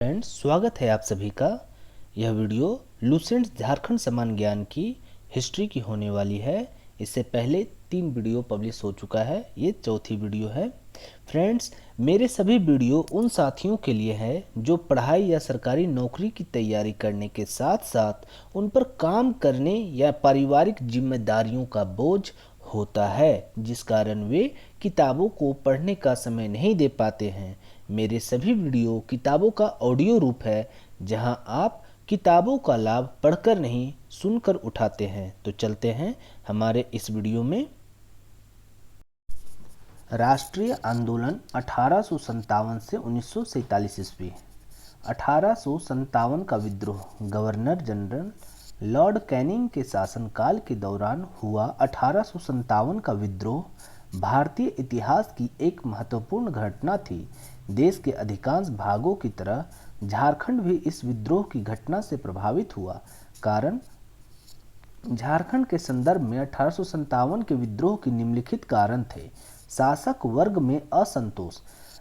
Friends, स्वागत है आप सभी का। यह वीडियो लुसेंट झारखंड समान ज्ञान की हिस्ट्री की होने वाली है। इससे पहले 3 वीडियो पब्लिश हो चुका है, ये चौथी वीडियो है। फ्रेंड्स, मेरे सभी वीडियो उन साथियों के लिए है जो पढ़ाई या सरकारी नौकरी की तैयारी करने के साथ साथ उन पर काम करने या पारिवारिक जिम्मेदारियों का बोझ होता है, जिस कारण वे किताबों को पढ़ने का समय नहीं दे पाते हैं। मेरे सभी वीडियो किताबों का ऑडियो रूप है, जहां आप किताबों का लाभ पढ़कर नहीं सुनकर उठाते हैं। तो चलते हैं हमारे इस वीडियो में। राष्ट्रीय आंदोलन 1857 से 1947 ईस्वी। 1857 का विद्रोह गवर्नर जनरल लॉर्ड कैनिंग के शासनकाल के दौरान हुआ। 1857 का विद्रोह भारतीय इतिहास की एक महत्वपूर्ण घटना थी। देश के अधिकांश भागों की तरह झारखंड भी इस विद्रोह की घटना से प्रभावित हुआ। कारण झारखंड के संदर्भ में 1857 के विद्रोह के निम्नलिखित कारण थे। शासक वर्ग में असंतोष।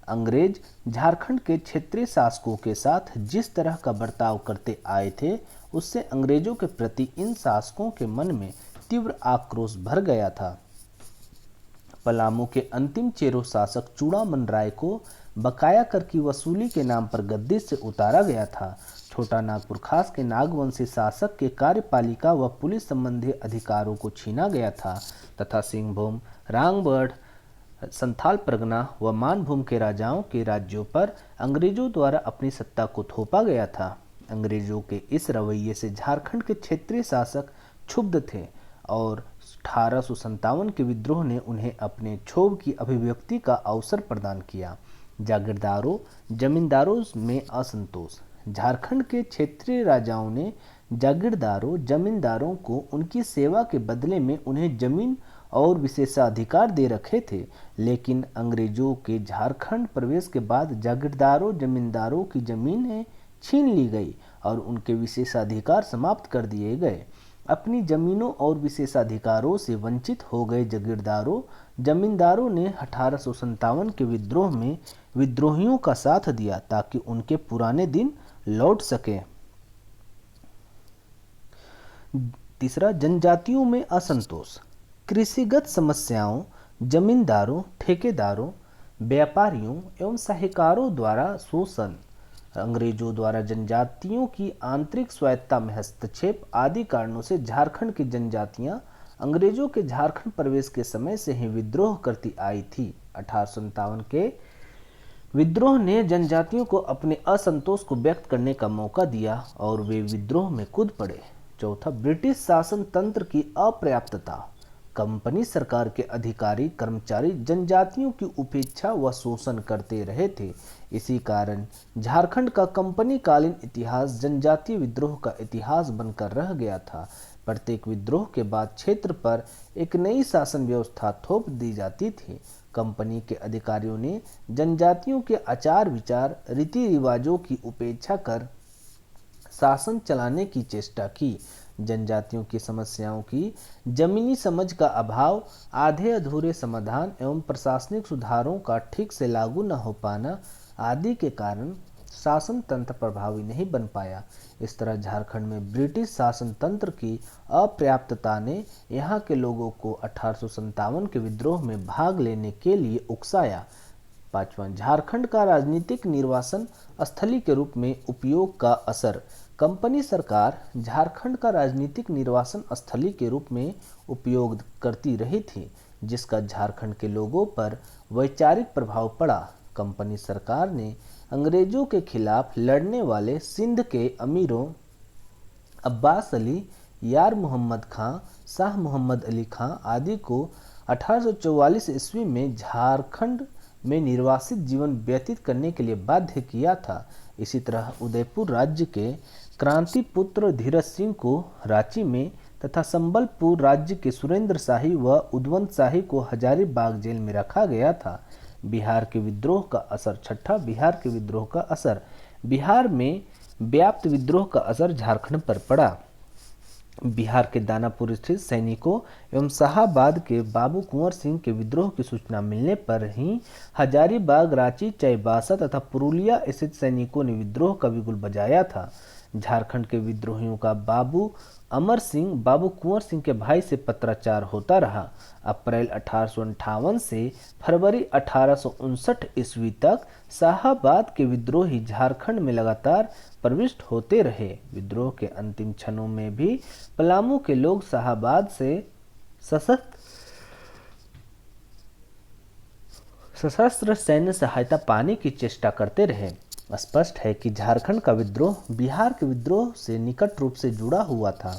अंग्रेज झारखंड के क्षेत्रीय शासकों के साथ जिस तरह का बर्ताव करते आए थे, उससे अंग्रेजों के प्रति इन शासकों के मन में तीव्र आक्रोश भर गया था। पलामू के अंतिम चेरो शासक चूड़ामन राय को बकाया कर की वसूली के नाम पर गद्दी से उतारा गया था। छोटा नागपुर खास के नागवंशी शासक के कार्यपालिका व पुलिस संबंधी अधिकारों को छीना गया था तथा सिंहभूम, रांगबढ़, संथाल परगना व मानभूम के राजाओं के राज्यों पर अंग्रेजों द्वारा अपनी सत्ता को थोपा गया था। अंग्रेजों के इस रवैये से झारखंड के क्षेत्रीय शासक क्षुब्ध थे और 1857 के विद्रोह ने उन्हें अपने क्षोभ की अभिव्यक्ति का अवसर प्रदान किया। जागीरदारों जमींदारों में असंतोष। झारखंड के क्षेत्रीय राजाओं ने जागीरदारों जमींदारों को उनकी सेवा के बदले में उन्हें जमीन और विशेषाधिकार दे रखे थे, लेकिन अंग्रेजों के झारखंड प्रवेश के बाद जागीरदारों जमींदारों की जमीनें छीन ली गई और उनके विशेषाधिकार समाप्त कर दिए गए। अपनी जमीनों और विशेषाधिकारों से वंचित हो गए जागीरदारों जमींदारों ने 1857 के विद्रोह में विद्रोहियों का साथ दिया ताकि उनके पुराने दिन लौट सके। तीसरा, जनजातियों में असंतोष। कृषिगत समस्याओं, जमींदारों, ठेकेदारों, व्यापारियों एवं साहूकारों द्वारा शोषण, अंग्रेजों द्वारा जनजातियों की आंतरिक स्वायत्तता में हस्तक्षेप आदि कारणों से झारखंड की जनजातियां अंग्रेजों के झारखंड प्रवेश के समय से ही विद्रोह करती आई थी। 1857 के विद्रोह ने जनजातियों को अपने असंतोष को व्यक्त करने का मौका दिया और वे विद्रोह में कूद पड़े। चौथा, ब्रिटिश शासन तंत्र की अपर्याप्तता। कंपनी सरकार के अधिकारी कर्मचारी जनजातियों की उपेक्षा व शोषण करते रहे थे। इसी कारण झारखंड का कंपनी कालीन इतिहास जनजातीय विद्रोह का इतिहास बनकर रह गया था। प्रत्येक विद्रोह के बाद क्षेत्र पर एक नई शासन व्यवस्था थोप दी जाती थी। कंपनी के अधिकारियों ने जनजातियों के आचार विचार रीति रिवाजों की उपेक्षा कर शासन चलाने की चेष्टा की। जनजातियों की समस्याओं की जमीनी समझ का अभाव, आधे अधूरे समाधान एवं प्रशासनिक सुधारों का ठीक से लागू न हो पाना आदि के कारण शासन तंत्र प्रभावी नहीं बन पाया। इस तरह झारखंड में ब्रिटिश शासन तंत्र की अपर्याप्तता ने यहाँ के लोगों को 1857 के विद्रोह में भाग लेने के लिए उकसाया। पांचवा, झारखंड का राजनीतिक निर्वासन स्थली के रूप में उपयोग का असर। कंपनी सरकार झारखंड का राजनीतिक निर्वासन स्थली के रूप में उपयोग करती रही थी, जिसका झारखंड के लोगों पर वैचारिक प्रभाव पड़ा। कंपनी सरकार ने अंग्रेजों के खिलाफ लड़ने वाले सिंध के अमीरों अब्बास अली, यार मोहम्मद खां, शाह मोहम्मद अली खां आदि को 1844 ईस्वी में झारखंड में निर्वासित जीवन व्यतीत करने के लिए बाध्य किया था। इसी तरह उदयपुर राज्य के क्रांति पुत्र धीरज सिंह को रांची में तथा संबलपुर राज्य के सुरेंद्र शाही व उदवंत शाही को हजारीबाग जेल में रखा गया था। बिहार के विद्रोह का असर। छठा, बिहार के विद्रोह का असर। बिहार में व्याप्त विद्रोह का असर झारखंड पर पड़ा। बिहार के दानापुर स्थित सैनिकों एवं शाहाबाद के बाबू कुंवर सिंह के विद्रोह की सूचना मिलने पर ही हजारीबाग, रांची, चाईबासा तथा पुरुलिया स्थित सैनिकों ने विद्रोह का बिगुल बजाया था। झारखंड के विद्रोहियों का बाबू अमर सिंह बाबू कुंवर सिंह के भाई से पत्राचार होता रहा। अप्रैल 1858 से फरवरी 1859 ईस्वी तक शाहाबाद के विद्रोही झारखंड में लगातार प्रविष्ट होते रहे। विद्रोह के अंतिम क्षणों में भी पलामू के लोग शाहाबाद से सशस्त्र सैन्य सहायता पाने की चेष्टा करते रहे। स्पष्ट है कि झारखंड का विद्रोह बिहार के विद्रोह से निकट रूप से जुड़ा हुआ था।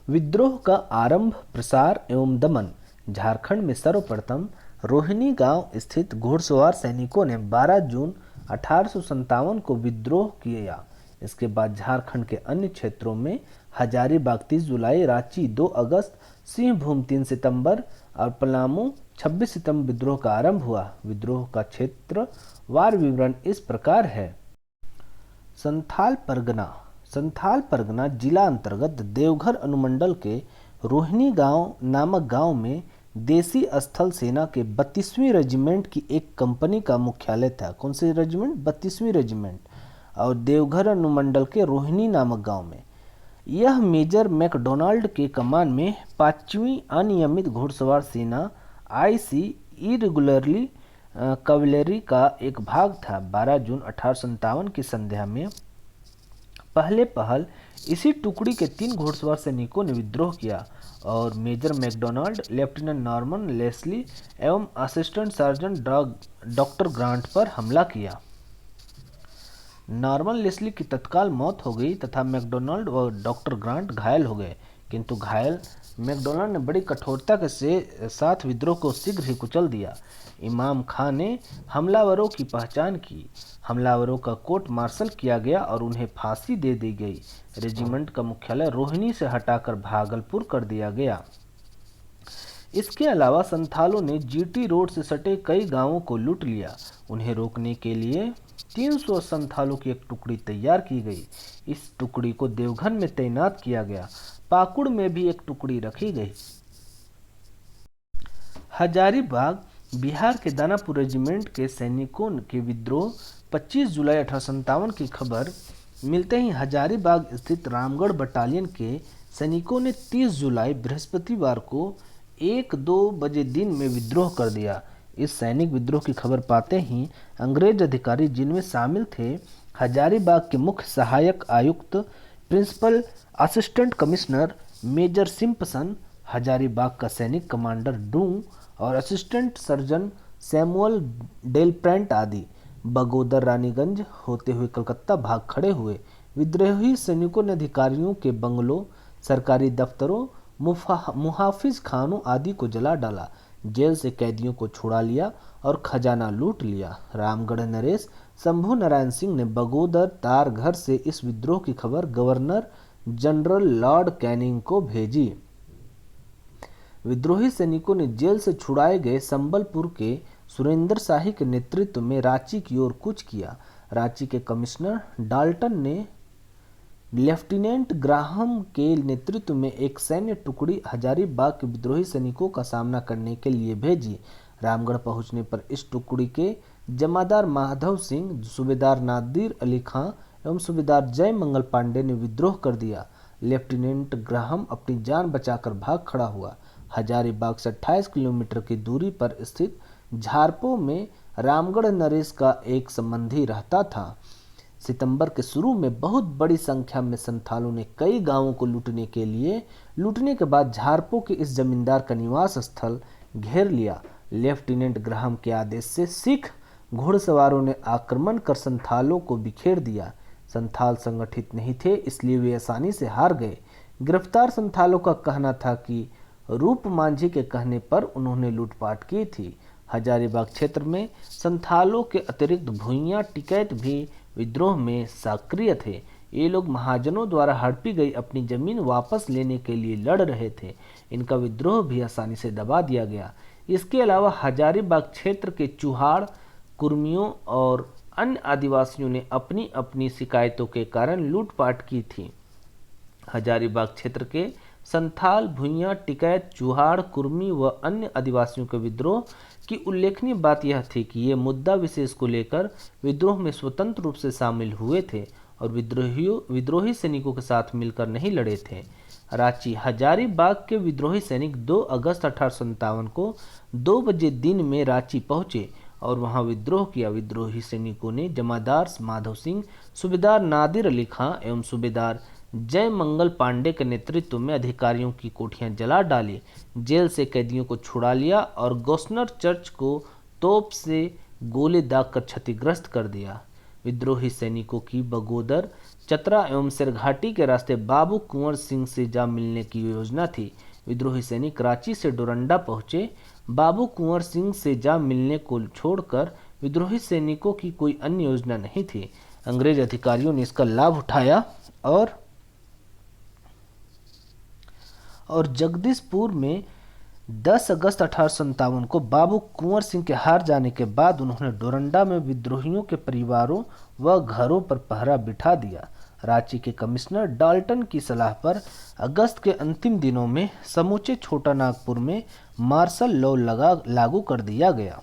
विद्रोह का आरंभ, प्रसार एवं दमन। झारखंड में सर्वप्रथम रोहिणी गांव स्थित घुड़सवार सैनिकों ने 12 जून 1857 को विद्रोह किया। इसके बाद झारखंड के अन्य क्षेत्रों में हजारीबाग 30 जुलाई, रांची 2 अगस्त, सिंहभूम 3 सितंबर और पलामू 26 सितंबर विद्रोह का आरंभ हुआ। विद्रोह का क्षेत्रवार विवरण इस प्रकार है। संथाल परगना जिला अंतर्गत देवघर अनुमंडल के रोहिणी गांव नामक गांव में देसी स्थल सेना के 32वीं रेजिमेंट की एक कंपनी का मुख्यालय था। कौन सी रेजिमेंट? 32वीं रेजिमेंट। और देवघर अनुमंडल के रोहिणी नामक गांव में यह मेजर मैकडोनाल्ड के कमान में 5वीं अनियमित घुड़सवार सेना आईसी इरेगुलरली कवलेरी का एक भाग था। 12 जून 1857 की संध्या में पहल इसी टुकड़ी के 3 घुड़सवार सैनिकों ने विद्रोह किया और major McDonald, lieutenant Norman Leslie एवं असिस्टेंट सर्जन डॉक्टर ग्रांट पर हमला किया। नॉर्मन लेस्ली की तत्काल मौत हो गई तथा मैकडोनाल्ड व डॉक्टर ग्रांट घायल हो गए, किंतु घायल मैकडोनाल्ड ने बड़ी कठोरता के साथ विद्रोह को शीघ्र ही कुचल दिया। इमाम खां ने हमलावरों की पहचान की। हमलावरों का कोर्ट मार्शल किया गया और उन्हें फांसी दे दी गई। रेजिमेंट का मुख्यालय रोहिणी से हटाकर भागलपुर कर दिया गया। इसके अलावा संथालों ने जीटी रोड से सटे कई गांवों को लूट लिया। उन्हें रोकने के लिए 300 संथालों की एक टुकड़ी तैयार की गई। इस टुकड़ी को देवघर में तैनात किया गया। पाकुड़ में भी एक टुकड़ी रखी गई। हजारीबाग बिहार के दानापुर रेजिमेंट के सैनिकों के विद्रोह 25 जुलाई 1857 की खबर मिलते ही हजारीबाग स्थित रामगढ़ बटालियन के सैनिकों ने 30 जुलाई बृहस्पतिवार को 1-2 बजे दिन में विद्रोह कर दिया। इस सैनिक विद्रोह की खबर पाते ही अंग्रेज अधिकारी, जिनमें शामिल थे हजारीबाग के मुख्य सहायक आयुक्त, principal assistant commissioner major Simpson, Hazaribagh का सैनिक कमांडर डू और असिस्टेंट सर्जन सैमुअल डेलप्रेंट आदि, बगोदर रानीगंज होते हुए कलकत्ता भाग खड़े हुए। विद्रोही सैनिकों ने अधिकारियों के बंगलों, सरकारी दफ्तरों, मुहाफिज खानों आदि को जला डाला, जेल से कैदियों को छुड़ा लिया और खजाना लूट लिया। रामगढ़ नरेश शंभू नारायण सिंह ने बगोदर तार घर से इस विद्रोह की खबर गवर्नर जनरल लॉर्ड कैनिंग को भेजी। विद्रोही सैनिकों ने जेल से छुड़ाए गए संबलपुर के सुरेंद्र शाही के नेतृत्व में रांची की ओर कूच किया। रांची के कमिश्नर डाल्टन ने लेफ्टिनेंट ग्राहम के नेतृत्व में एक सैन्य टुकड़ी हजारीबाग के विद्रोही सैनिकों का सामना करने के लिए भेजी। रामगढ़ पहुंचने पर इस टुकड़ी के जमादार माधव सिंह, सूबेदार नादिर अली खां एवं सूबेदार जय मंगल पांडे ने विद्रोह कर दिया। लेफ्टिनेंट ग्राहम अपनी जान बचाकर भाग खड़ा हुआ। हजारीबाग से 28 किलोमीटर की दूरी पर स्थित झारपो में रामगढ़ नरेश का एक संबंधी रहता था। सितंबर के शुरू में बहुत बड़ी संख्या में संथालों ने कई गांवों को लूटने के बाद झारपो के इस जमींदार का निवास स्थल घेर लिया। लेफ्टिनेंट ग्राहम के आदेश से सिख घुड़सवारों ने आक्रमण कर संथालों को बिखेर दिया। संथाल संगठित नहीं थे, इसलिए वे आसानी से हार गए। गिरफ्तार संथालों का कहना था कि रूप मांझी के कहने पर उन्होंने लूटपाट की थी। हजारीबाग क्षेत्र में संथालों के अतिरिक्त भूइयां टिकैत भी विद्रोह में सक्रिय थे। ये लोग महाजनों द्वारा हड़पी गई अपनी जमीन वापस लेने के लिए लड़ रहे थे। इनका विद्रोह भी आसानी से दबा दिया गया। इसके अलावा हजारीबाग क्षेत्र के चुहाड़, कुर्मियों और अन्य आदिवासियों ने अपनी अपनी शिकायतों के कारण लूटपाट की थी। हजारीबाग क्षेत्र के संथाल, भुइयां, टिकैत, चूहाड़, कुर्मी व अन्य आदिवासियों के विद्रोह की उल्लेखनीय बात यह थी कि ये मुद्दा विशेष को लेकर विद्रोह में स्वतंत्र रूप से शामिल हुए थे और विद्रोही सैनिकों के साथ मिलकर नहीं लड़े थे। रांची हजारीबाग के विद्रोही सैनिक 2 अगस्त 1857 को 2 बजे दिन में रांची पहुंचे और वहां विद्रोह किया। विद्रोही सैनिकों ने जमादार माधव सिंह, सूबेदार नादिर अली खां एवं सूबेदार जय मंगल पांडे के नेतृत्व में अधिकारियों की कोठियां जला डाली, जेल से कैदियों को छुड़ा लिया और गोस्नर चर्च को तोप से गोले दागकर क्षतिग्रस्त कर दिया। विद्रोही सैनिकों की बगोदर, चतरा एवं सिरघाटी के रास्ते बाबू कुंवर सिंह से जा मिलने की योजना थी। विद्रोही सैनिक रांची से डोरंडा पहुंचे। बाबू कुंवर सिंह से जा मिलने को छोड़कर विद्रोही सैनिकों की कोई अन्य योजना नहीं थी। अंग्रेज अधिकारियों ने इसका लाभ उठाया और जगदीशपुर में 10 अगस्त 1857 को बाबू कुंवर सिंह के हार जाने के बाद उन्होंने डोरंडा में विद्रोहियों के परिवारों व घरों पर पहरा बिठा दिया। रांची के कमिश्नर डाल्टन की सलाह पर अगस्त के अंतिम दिनों में समूचे छोटा नागपुर में मार्शल लॉ लागू कर दिया गया।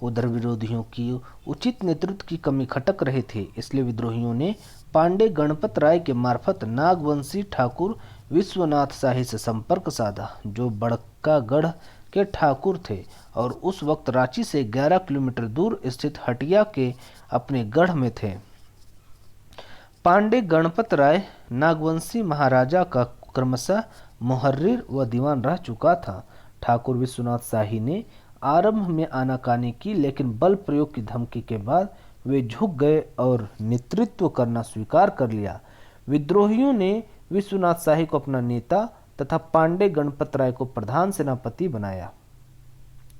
उधर विरोधियों की उचित नेतृत्व की कमी खटक रही थी, इसलिए विद्रोहियों ने पांडे गणपत राय के मार्फत नागवंशी ठाकुर विश्वनाथ शाही से संपर्क साधा, जो बड़कागढ़ के ठाकुर थे और उस वक्त रांची से 11 किलोमीटर दूर स्थित हटिया के अपने गढ़ में थे। पांडे गणपत राय नागवंशी महाराजा का क्रमशः मुहर्रिर व दीवान रह चुका था। ठाकुर विश्वनाथ शाही ने आरंभ में आनाकानी की, लेकिन बल प्रयोग की धमकी के बाद वे झुक गए और नेतृत्व करना स्वीकार कर लिया। विद्रोहियों ने विश्वनाथ शाही को अपना नेता तथा पांडे गणपत राय को प्रधान सेनापति बनाया।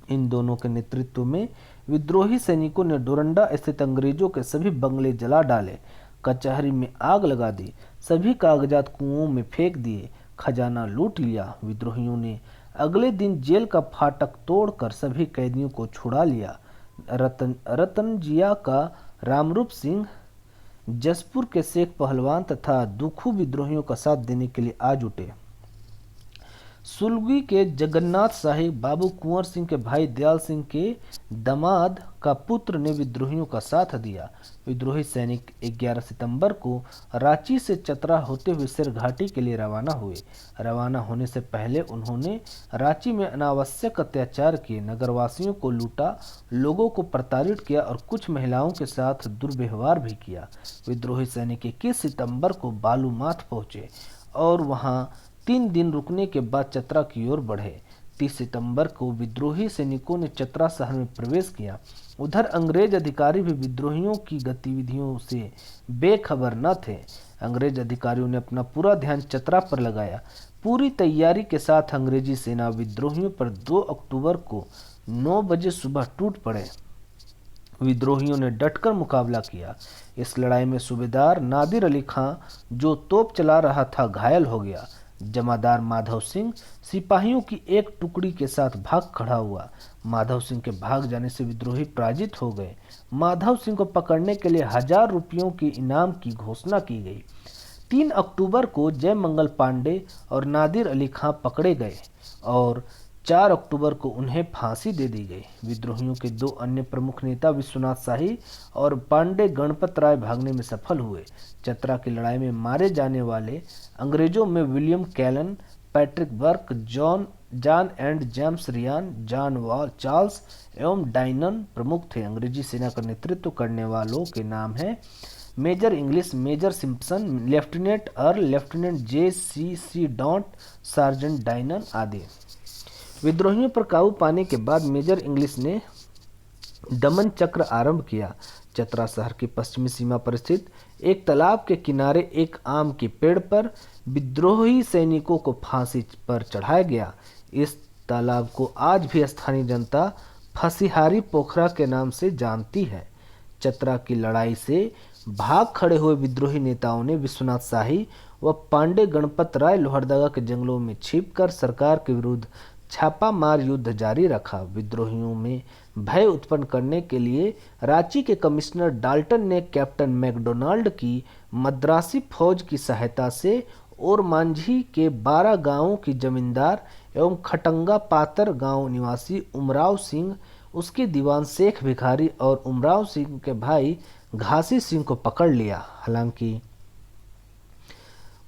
इन दोनों के नेतृत्व में विद्रोही सैनिकों ने डोरंडा स्थित अंग्रेजों के सभी बंगले जला डाले, कचहरी में आग लगा दी, सभी कागजात कुओं में फेंक दिए, खजाना लूट लिया। विद्रोहियों ने अगले दिन जेल का फाटक तोड़कर सभी कैदियों को छुड़ा लिया। रतनजिया का रामरूप सिंह, जसपुर के शेख पहलवान तथा दुखू विद्रोहियों का साथ देने के लिए आज उठे। सुलगी के जगन्नाथ शाही बाबू कुंवर सिंह के भाई दयाल सिंह के दामाद का पुत्र ने विद्रोहियों का साथ दिया। विद्रोही सैनिक 11 सितंबर को रांची से चतरा होते हुए सिरघाटी के लिए रवाना हुए। रवाना होने से पहले उन्होंने रांची में अनावश्यक अत्याचार किए, नगरवासियों को लूटा, लोगों को प्रताड़ित किया और कुछ महिलाओं के साथ दुर्व्यवहार भी किया। विद्रोही सैनिक 21 सितंबर को बालूमाथ पहुंचे और वहां 3 दिन रुकने के बाद चतरा की ओर बढ़े। 30 सितंबर को विद्रोही सैनिकों ने चतरा शहर में प्रवेश किया। उधर अंग्रेज अधिकारी भी विद्रोहियों की गतिविधियों से बेखबर न थे। अंग्रेज अधिकारियों ने अपना पूरा ध्यान चतरा पर लगाया। पूरी तैयारी के साथ अंग्रेजी सेना विद्रोहियों पर 2 अक्टूबर को 9 बजे सुबह टूट पड़े। विद्रोहियों ने डटकर मुकाबला किया। इस लड़ाई में सूबेदार नादिर अली खां, जो तोप चला रहा था, घायल हो गया। जमादार माधव सिंह सिपाहियों की एक टुकड़ी के साथ भाग खड़ा हुआ। माधव सिंह के भाग जाने से विद्रोही पराजित हो गए। माधव सिंह को पकड़ने के लिए 1000 रुपयों के इनाम की घोषणा की गई। 3 अक्टूबर को जय मंगल पांडे और नादिर अली खां पकड़े गए और 4 अक्टूबर को उन्हें फांसी दे दी गई। विद्रोहियों के 2 अन्य प्रमुख नेता विश्वनाथ शाही और पांडे गणपत राय भागने में सफल हुए। चतरा की लड़ाई में मारे जाने वाले अंग्रेजों में William Callan, Patrick Burke, John and James Ryan, John Charles एवं डाइनन प्रमुख थे। अंग्रेजी सेना का नेतृत्व करने वालों के नाम हैं major English, major Simpson, lieutenant Earl, lieutenant J.C.C. Daunt, sergeant Dynon आदि। विद्रोहियों पर काबू पाने के बाद मेजर इंग्लिश ने दमन चक्र आरंभ किया। चतरा शहर की पश्चिमी सीमा पर स्थित एक तालाब के किनारे एक आम के पेड़ पर विद्रोही सैनिकों को फांसी पर चढ़ाया गया। इस तालाब को आज भी स्थानीय जनता फसीहारी पोखरा के नाम से जानती है। चतरा की लड़ाई से भाग खड़े हुए विद्रोही नेताओं ने विश्वनाथ शाही व पांडे गणपत राय लोहरदगा के जंगलों में छिपकर सरकार के विरुद्ध छापामार युद्ध जारी रखा। विद्रोहियों में भय उत्पन्न करने के लिए रांची के कमिश्नर डाल्टन ने कैप्टन मैकडोनाल्ड की मद्रासी फौज की सहायता से और मांझी के 12 गांवों की जमींदार एवं खटंगा पातर गांव निवासी उमराव सिंह, उसके दीवान शेख भिखारी और उमराव सिंह के भाई घासी सिंह को पकड़ लिया। हालांकि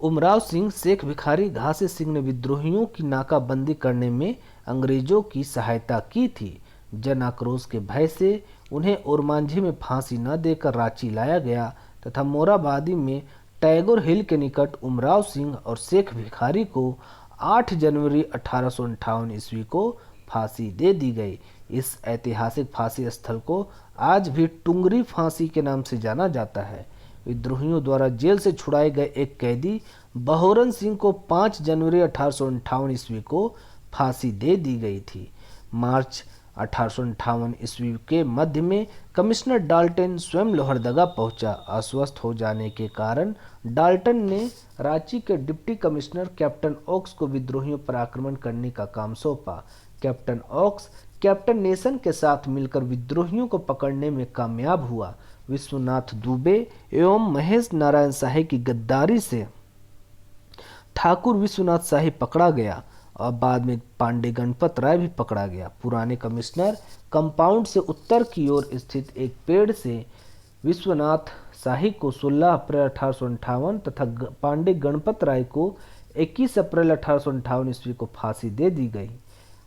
उमराव सिंह, शेख भिखारी, घासी सिंह ने विद्रोहियों की नाकाबंदी करने में अंग्रेजों की सहायता की थी। जन आक्रोश के भय से उन्हें ओरमांझी में फांसी न देकर रांची लाया गया तथा मोरहाबादी में टैगोर हिल के निकट उमराव सिंह और शेख भिखारी को 8 जनवरी 1858 ईस्वी को फांसी दे दी गई। इस ऐतिहासिक फांसी स्थल को आज भी टुंगरी फांसी के नाम से जाना जाता है। विद्रोहियों द्वारा जेल से छुड़ाए गए एक कैदी बहोरन सिंह को 5 जनवरी 1858 ईस्वी को फांसी दे दी गई थी। मार्च 1858 ईस्वी के मध्य में कमिश्नर डाल्टन स्वयं लोहरदगा पहुंचा। अस्वस्थ हो जाने के कारण डाल्टन ने रांची के डिप्टी कमिश्नर कैप्टन ओक्स को विद्रोहियों पर आक्रमण करने का काम सौंपा। कैप्टन ओक्स कैप्टन नेसन के साथ मिलकर विद्रोहियों को पकड़ने में कामयाब हुआ। विश्वनाथ दुबे एवं महेश नारायण शाही की गद्दारी से ठाकुर विश्वनाथ शाही पकड़ा गया और बाद में पांडे गणपत राय भी पकड़ा गया। पुराने कमिश्नर कंपाउंड से उत्तर की ओर स्थित एक पेड़ से विश्वनाथ शाही को 16 अप्रैल 1858 तथा पांडे गणपत राय को 21 अप्रैल 1858 ईस्वी को फांसी दे दी गई।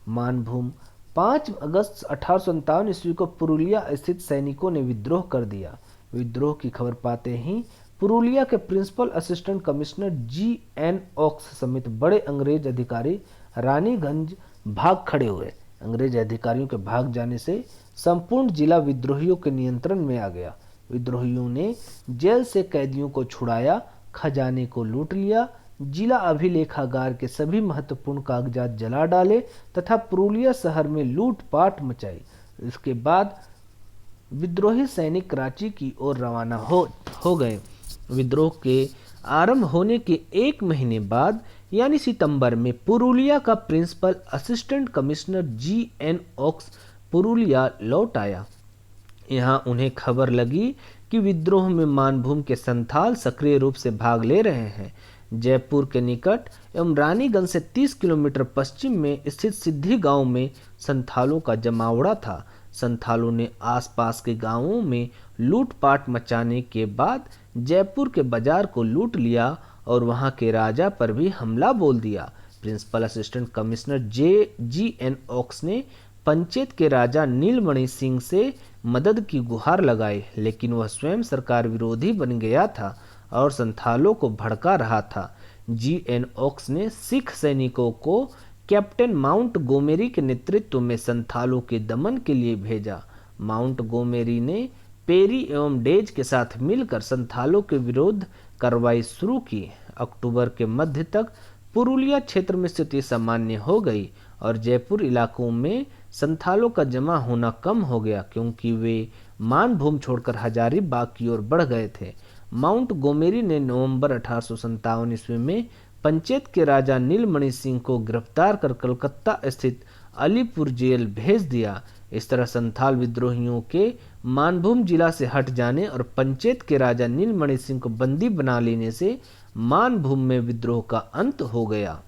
मानभूम 5 अगस्त 1857 ईस्वी को पुरुलिया स्थित सैनिकों ने विद्रोह कर दिया। विद्रोह की खबर पाते ही पुरुलिया के principal assistant commissioner G.N. Woakes समेत बड़े अंग्रेज अधिकारी रानीगंज भाग खड़े हुए। अंग्रेज अधिकारियों के भाग जाने से संपूर्ण जिला विद्रोहियों के नियंत्रण में आ गया। विद्रोहियों ने जेल से कैदियों को छुड़ाया, खजाने को लूट लिया, जिला अभिलेखागार के सभी महत्वपूर्ण कागजात जला डाले तथा पुरुलिया शहर में लूटपाट मचाई। इसके बाद विद्रोही सैनिक रांची की ओर रवाना हो गए। विद्रोह के आरंभ होने के 1 महीने बाद यानी सितंबर में पुरुलिया का principal assistant commissioner G.N. Oakes Purulia लौट आया। यहाँ उन्हें खबर लगी कि विद्रोह में मानभूम के संथाल सक्रिय रूप से भाग ले रहे हैं। जयपुर के निकट एवं रानीगंज से 30 किलोमीटर पश्चिम में स्थित सिद्धि गांव में संथालों का जमावड़ा था। संथालों ने आसपास के गांवों में लूटपाट मचाने के बाद जयपुर के बाजार को लूट लिया और वहां के राजा पर भी हमला बोल दिया। Principal assistant commissioner G.N. Woakes ने पंचेत के राजा नीलमणि सिंह से मदद की गुहार लगाई, लेकिन वह स्वयं सरकार विरोधी बन गया था और संथालों को भड़का रहा था। G.N. ओक्स ने सिख सैनिकों को कैप्टन माउंट गोमेरी के नेतृत्व में संथालों के दमन के लिए भेजा। माउंट गोमेरी ने पेरी एवं डेज के साथ मिलकर संथालों के विरुद्ध कार्रवाई शुरू की। अक्टूबर के मध्य तक पुरुलिया क्षेत्र में स्थिति सामान्य हो गई और जयपुर इलाकों में संथालों का जमा होना कम हो गया, क्योंकि वे मानभूम छोड़कर हजारीबाग की ओर बढ़ गए थे। माउंट गोमेरी ने नवंबर 1857 ईस्वी में पंचेत के राजा नीलमणि सिंह को गिरफ्तार कर कलकत्ता स्थित अलीपुर जेल भेज दिया। इस तरह संथाल विद्रोहियों के मानभूम जिला से हट जाने और पंचेत के राजा नीलमणि सिंह को बंदी बना लेने से मानभूम में विद्रोह का अंत हो गया।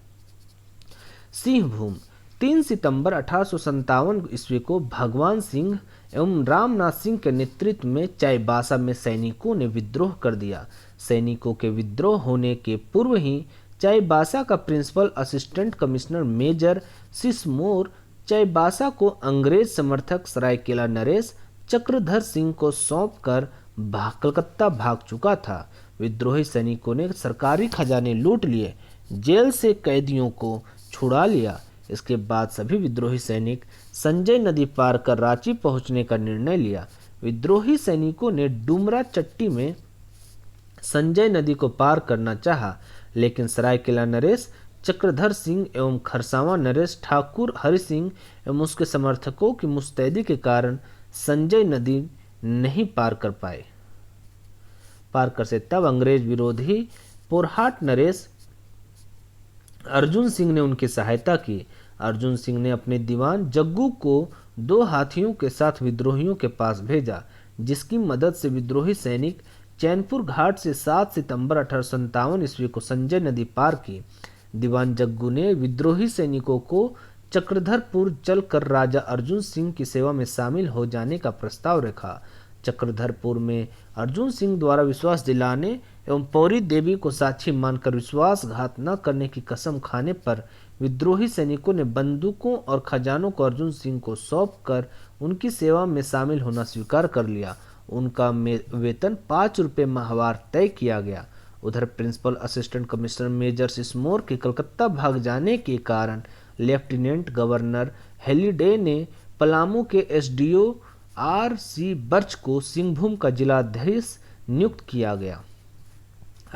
सिंहभूम 3 सितंबर 1857 ईस्वी को भगवान सिंह एवं रामनाथ सिंह के नेतृत्व में चाईबासा में सैनिकों ने विद्रोह कर दिया। सैनिकों के विद्रोह होने के पूर्व ही चाईबासा का principal assistant commissioner major Sismore Chaibasa को अंग्रेज समर्थक सरायकेला नरेश चक्रधर सिंह को सौंपकर कलकत्ता भाग चुका था। विद्रोही सैनिकों ने सरकारी खजाने लूट लिए, जेल से कैदियों को छुड़ा लिया। इसके बाद सभी विद्रोही सैनिक संजय नदी पार कर रांची पहुंचने का निर्णय लिया। विद्रोही सैनिकों ने डुमरा चट्टी में संजय नदी को पार करना चाहा, लेकिन सरायकेला नरेश चक्रधर सिंह एवं खरसावां नरेश ठाकुर हरि सिंह एवं उसके समर्थकों की मुस्तैदी के कारण संजय नदी नहीं पार कर से तब अंग्रेज विरोधी पोरहाट नरेश अर्जुन सिंह ने उनकी सहायता की। अर्जुन सिंह ने अपने दीवान जग्गू को 2 हाथियों के साथ विद्रोहियों के पास भेजा, जिसकी मदद से विद्रोही सैनिक चैनपुर घाट से 7 सितंबर 1857 ईस्वी को संजय नदी पार की। दीवान जग्गू ने विद्रोही सैनिकों को चक्रधरपुर चलकर राजा अर्जुन सिंह की सेवा में शामिल हो जाने का प्रस्ताव रखा। चक्रधरपुर में अर्जुन सिंह द्वारा विश्वास दिलाने एवं पौरी देवी को साक्षी मानकर विश्वासघात न करने की कसम खाने पर विद्रोही सैनिकों ने बंदूकों और खजानों को अर्जुन सिंह को सौंपकर उनकी सेवा में शामिल होना स्वीकार कर लिया। उनका वेतन 5 रुपये माहवार तय किया गया। उधर प्रिंसिपल असिस्टेंट कमिश्नर मेजर सिस्मोर के कलकत्ता भाग जाने के कारण लेफ्टिनेंट गवर्नर हेलिडे ने पलामू के एसडीओ आर.सी. बर्च को सिंहभूम का जिलाधीश नियुक्त किया गया।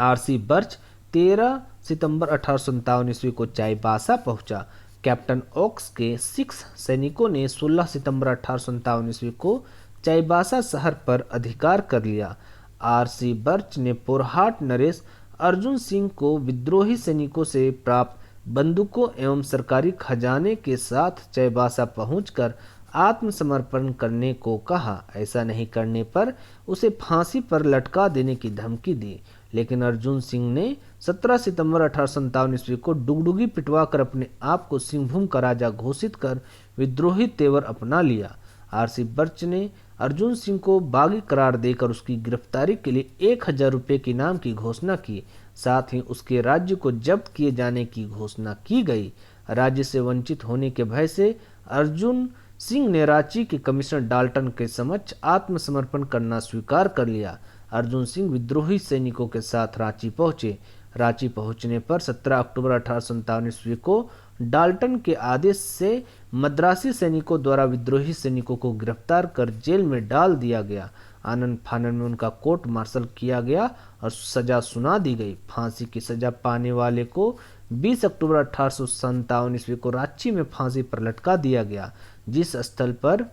आर.सी. बर्च 13 सितंबर 1857 ईस्वी को चाईबासा पहुंचा। कैप्टन ओक्स के 6 सैनिकों ने 16 सितंबर 1857 ईस्वी को चाईबासा शहर पर अधिकार कर लिया। आर.सी. बर्च ने पोरहाट नरेश अर्जुन सिंह को विद्रोही सैनिकों से प्राप्त बंदूकों एवं सरकारी खजाने के साथ चाईबासा पहुंचकर आत्मसमर्पण करने को कहा। ऐसा नहीं करने पर उसे फांसी पर लटका देने की धमकी दी, लेकिन अर्जुन सिंह ने 17 सितंबर 1857 ईस्वी को डुगडुगी पिटवाकर अपने आप को सिंहभूम का राजा घोषित कर विद्रोही तेवर अपना लिया। आर.सी. बर्च ने अर्जुन सिंह को बागी करार देकर उसकी गिरफ्तारी के लिए 1000 रुपये के इनाम की घोषणा की। साथ ही उसके राज्य को जब्त किए जाने की घोषणा की गई। राज्य से वंचित होने के भय से अर्जुन सिंह ने रांची के कमिश्नर डाल्टन के समक्ष आत्मसमर्पण करना स्वीकार कर लिया। अर्जुन सिंह विद्रोही सैनिकों के साथ रांची पहुंचे। रांची पहुंचने पर 17 अक्टूबर 1857 ईस्वी को डाल्टन के आदेश से मद्रासी सैनिकों द्वारा विद्रोही सैनिकों को गिरफ्तार कर जेल में डाल दिया गया। आनंद फानन में उनका कोर्ट मार्शल किया गया और सजा सुना दी गई। फांसी की सजा पाने वाले को 20 अक्टूबर 1857 ईस्वी को रांची में फांसी पर लटका दिया गया। जिस स्थल पर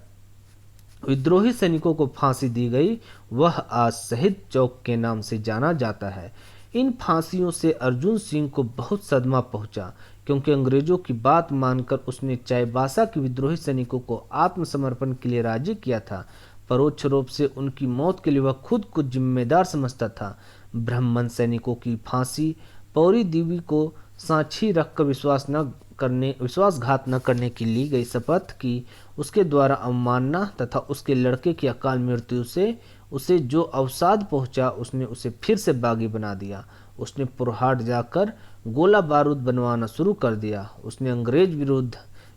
विद्रोही सैनिकों को फांसी दी गई वह आज शहीद चौक के नाम से जाना जाता है। इन फांसियों से अर्जुन सिंह को बहुत सदमा पहुंचा, क्योंकि अंग्रेजों की बात मानकर उसने चाईबासा के विद्रोही सैनिकों को आत्मसमर्पण के लिए राजी किया था। परोक्ष रूप से उनकी मौत के लिए वह खुद को जिम्मेदार समझता था। ब्राह्मण सैनिकों की फांसी पौरी देवी को साक्षी रखकर विश्वासघात न करने की ली गई शपथ की उसके द्वारा अवमानना तथा उसके लड़के की अकाल मृत्यु से उसे जो अवसाद पहुंचा उसने उसे फिर से बागी बना दिया। उसने पुरहाट जाकर गोला बारूद बनवाना शुरू कर दिया। उसने अंग्रेज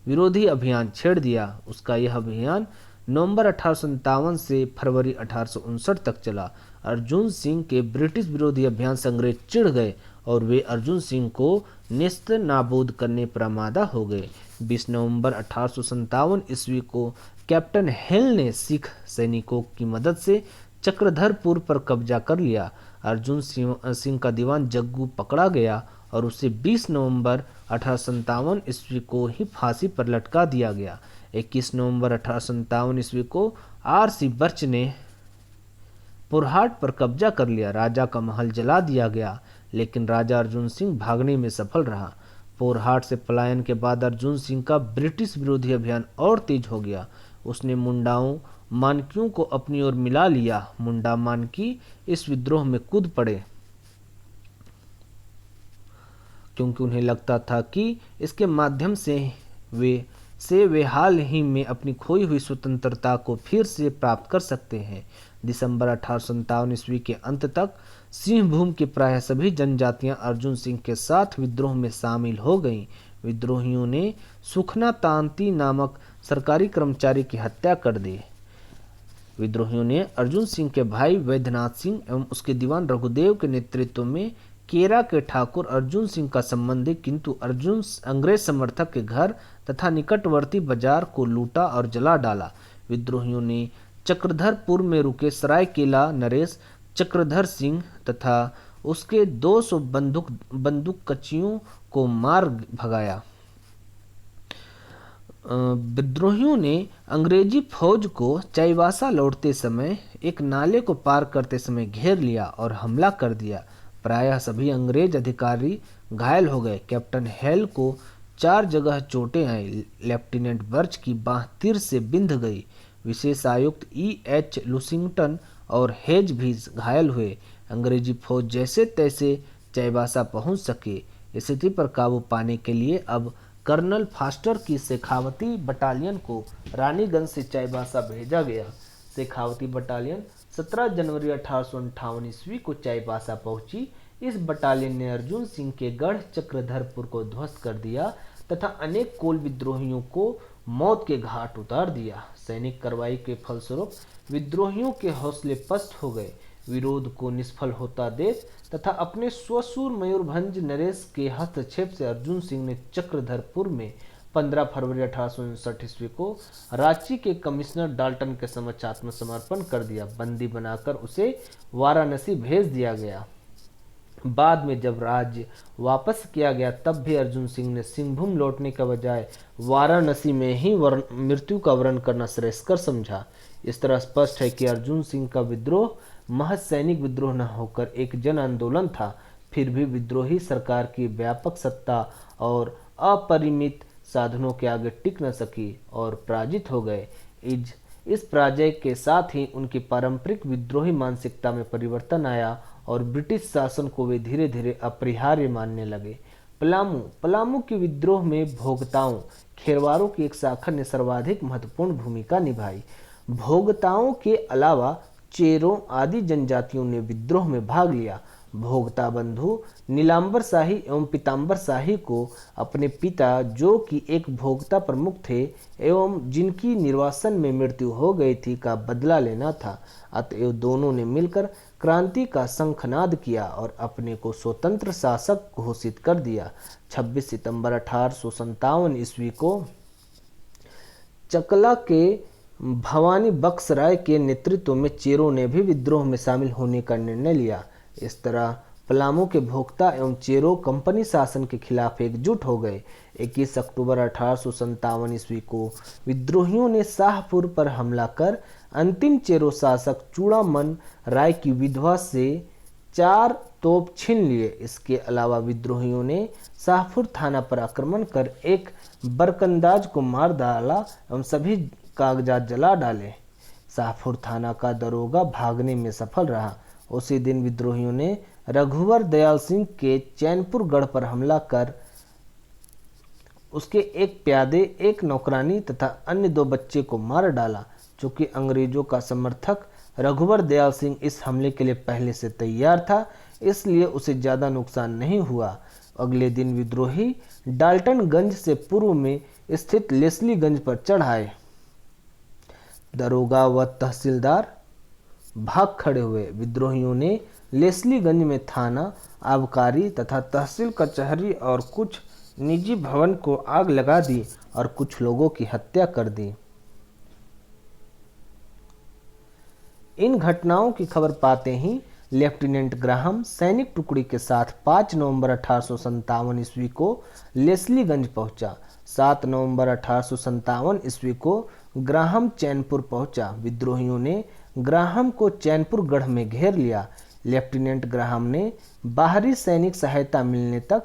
विरोधी अभियान छेड़ दिया। उसका यह अभियान नवंबर 1857 से फरवरी 1859 तक चला। अर्जुन सिंह के ब्रिटिश विरोधी अभियान से अंग्रेज चिढ़ गए और वे अर्जुन सिंह को नेस्त नाबूद करने पर आमादा हो गए। 20 नवंबर 1857 ईस्वी को कैप्टन हेल ने सिख सैनिकों की मदद से चक्रधरपुर पर कब्जा कर लिया। अर्जुन सिंह का दीवान जग्गू पकड़ा गया और उसे 20 नवंबर 1857 ईस्वी को ही फांसी पर लटका दिया गया। 21 नवंबर 1857 ईस्वी को आर.सी. बर्च ने पुरहाट पर कब्जा कर लिया। राजा का महल जला दिया गया, लेकिन राजा अर्जुन सिंह भागने में सफल रहा। पुरहाट से पलायन के बाद अर्जुन सिंह का ब्रिटिश विरोधी अभियान और तेज हो गया। उसने मुंडाओं मानकियों को अपनी ओर मिला लिया। मुंडा मानकी इस विद्रोह में कूद पड़े, क्योंकि उन्हें लगता था कि इसके माध्यम से वे हाल ही में अपनी खोई हुई स्वतंत्रता को फिर से प्राप्त कर सकते हैं। दिसंबर 1857 ईस्वी के अंत तक सिंहभूम की प्रायः सभी जनजातियां अर्जुन सिंह के साथ विद्रोह में शामिल हो गईं। विद्रोहियों ने सुखना तांती नामक सरकारी कर्मचारी की हत्या कर दी। विद्रोहियों ने अर्जुन सिंह के भाई वैद्यनाथ सिंह एवं उसके दीवान रघुदेव के नेतृत्व में केरा के ठाकुर अर्जुन सिंह का संबंधी किंतु अंग्रेज समर्थक के घर तथा निकटवर्ती बाजार को लूटा और जला डाला। विद्रोहियों ने चक्रधरपुर में रुके सरायकेला नरेश चक्रधर सिंह तथा उसके 200 बंदूकचियों को मार भगाया। विद्रोहियों ने अंग्रेजी फौज को चाईबासा लौटते समय एक नाले को पार करते समय घेर लिया और हमला कर दिया। प्रायः सभी अंग्रेज अधिकारी घायल हो गए। कैप्टन हेल को 4 जगह चोटें आई। लेफ्टिनेंट बर्च की बांह तीर से बिंध गई। विशेष आयुक्त E.H. लुसिंगटन और हेज भी घायल हुए। अंग्रेजी फौज जैसे तैसे चाईबासा पहुंच सके। स्थिति पर काबू पाने के लिए अब कर्नल फास्टर की शेखावती बटालियन को रानीगंज से चाईबासा भेजा गया। शेखावती बटालियन 17 जनवरी 1858 ईस्वी को चाईबासा पहुंची। इस बटालियन ने अर्जुन सिंह के गढ़ चक्रधरपुर को ध्वस्त कर दिया तथा अनेक कोल विद्रोहियों को मौत के घाट उतार दिया। सैनिक कार्रवाई के फलस्वरूप विद्रोहियों के हौसले पस्त हो गए। विरोध को निष्फल होता देख तथा अपने स्वसूर मयूरभंज नरेश के हस्तक्षेप से अर्जुन सिंह ने चक्रधरपुर में 15 फरवरी 1859 ईस्वी को रांची के कमिश्नर डाल्टन के समक्ष आत्मसमर्पण कर दिया। बंदी बनाकर उसे वाराणसी भेज दिया गया। बाद में जब राज्य वापस किया गया तब भी अर्जुन सिंह ने सिंहभूम लौटने के बजाय वाराणसी में ही मृत्यु का वरण करना श्रेयस्कर समझा। इस तरह स्पष्ट है कि अर्जुन सिंह का विद्रोह महज सैनिक विद्रोह न होकर एक जन आंदोलन था। फिर भी विद्रोही सरकार की व्यापक सत्ता और अपरिमित साधनों के आगे टिक न सकी और पराजित हो गए। इस पराजय के साथ ही उनकी पारंपरिक विद्रोही मानसिकता में परिवर्तन आया और ब्रिटिश शासन को वे धीरे धीरे अपरिहार्य मानने लगे। पलामू के विद्रोह में भोगताओं खेरवारों की एक शाखा ने सर्वाधिक महत्वपूर्ण भूमिका निभाई। भोगताओं के अलावा चेरों आदि जनजातियों ने विद्रोह में भाग लिया। भोगता बंधु नीलांबर शाही एवं पीतांबर शाही को अपने पिता, जो कि एक भोगता प्रमुख थे एवं जिनकी निर्वासन में मृत्यु हो गई थी, का बदला लेना था। अतएव दोनों ने मिलकर क्रांति का शंखनाद किया और अपने को स्वतंत्र शासक घोषित कर दिया। 26 सितंबर 1857 ईस्वी को चकला के भवानी बख्श राय के नेतृत्व में चेरों ने भी विद्रोह में शामिल होने का निर्णय लिया। इस तरह पलामू के भोक्ता एवं चेरों कंपनी शासन के खिलाफ एकजुट हो गए। 21 अक्टूबर 1857 ईस्वी को विद्रोहियों ने शाहपुर पर हमला कर अंतिम चेरो शासक चूड़ामन राय की विधवा से 4 तोप छीन लिए। इसके अलावा विद्रोहियों ने शाहपुर थाना पर आक्रमण कर एक बरकंदाज को मार डाला एवं सभी कागजात जला डाले। शाहपुर थाना का दरोगा भागने में सफल रहा। उसी दिन विद्रोहियों ने रघुवर दयाल सिंह के चैनपुर गढ़ पर हमला कर उसके एक प्यादे, एक नौकरानी तथा अन्य 2 बच्चे को मार डाला। चूंकि अंग्रेजों का समर्थक रघुवर दयाल सिंह इस हमले के लिए पहले से तैयार था, इसलिए उसे ज्यादा नुकसान नहीं हुआ। अगले दिन विद्रोही डाल्टनगंज से पूर्व में स्थित लेस्लीगंज पर चढ़ आए। दरोगा व तहसीलदार भाग खड़े हुए। विद्रोहियों ने लेस्लीगंज में थाना, आबकारी तथा तहसील कचहरी और कुछ निजी भवन को आग लगा दी और कुछ लोगों की हत्या कर दी। इन घटनाओं की खबर पाते ही लेफ्टिनेंट ग्राहम सैनिक टुकड़ी के साथ 5 नवंबर 1857 ईस्वी को लेस्लीगंज पहुंचा। 7 नवंबर 1857 ईस्वी को ग्राहम चैनपुर पहुंचा। विद्रोहियों ने ग्राहम को चैनपुर गढ़ में घेर लिया। लेफ्टिनेंट ग्राहम ने बाहरी सैनिक सहायता मिलने तक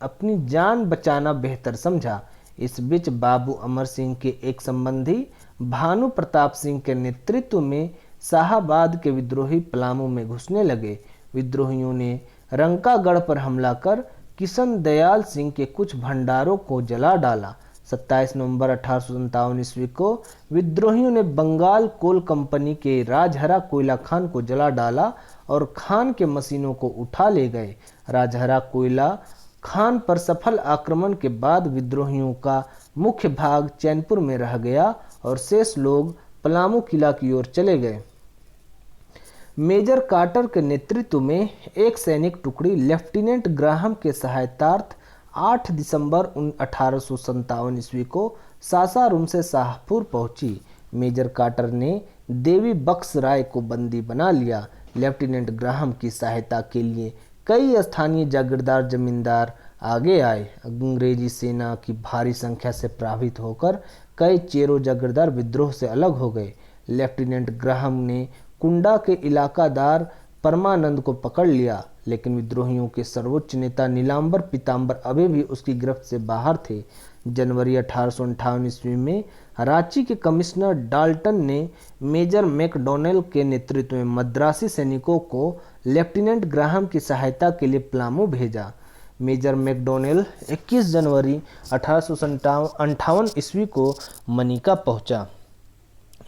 अपनी जान बचाना बेहतर समझा। इस बीच बाबू अमर सिंह के एक संबंधी भानु प्रताप सिंह के नेतृत्व में शाहाबाद के विद्रोही पलामू में घुसने लगे। विद्रोहियों ने रंकागढ़ पर हमला कर किशन दयाल सिंह के कुछ भंडारों को जला डाला। 27 नवंबर 1857 ईस्वी को विद्रोहियों ने बंगाल कोल कंपनी के राजहरा कोयला खान को जला डाला और खान के मशीनों को उठा ले गए। राजहरा कोयला खान पर सफल आक्रमण के बाद विद्रोहियों का मुख्य भाग चैनपुर में रह गया और शेष लोग पलामू किला की ओर चले गए। मेजर कार्टर के नेतृत्व में एक सैनिक टुकड़ी लेफ्टिनेंट ग्राहम के सहायतार्थ 8 दिसंबर 1857 ईस्वी को सासाराम से शाहपुर पहुंची। मेजर कार्टर ने देवी बख्श राय को बंदी बना लिया। लेफ्टिनेंट ग्राहम की सहायता के लिए कई स्थानीय जागीरदार जमींदार आगे आए। अंग्रेजी सेना की भारी संख्या से प्रभावित होकर कई चेरो जागीरदार विद्रोह से अलग हो गए। लेफ्टिनेंट ग्राहम ने कुंडा के इलाकादार परमानंद को पकड़ लिया, लेकिन विद्रोहियों के सर्वोच्च नेता नीलांबर पीतांबर अभी भी उसकी गिरफ्त से बाहर थे। जनवरी 1858 ईस्वी में रांची के कमिश्नर डाल्टन ने मेजर मैकडॉनेल के नेतृत्व में मद्रासी सैनिकों को लेफ्टिनेंट ग्राहम की सहायता के लिए पलामू भेजा। मेजर मैकडॉनेल 21 जनवरी 1858 ईस्वी को मनिका पहुंचा।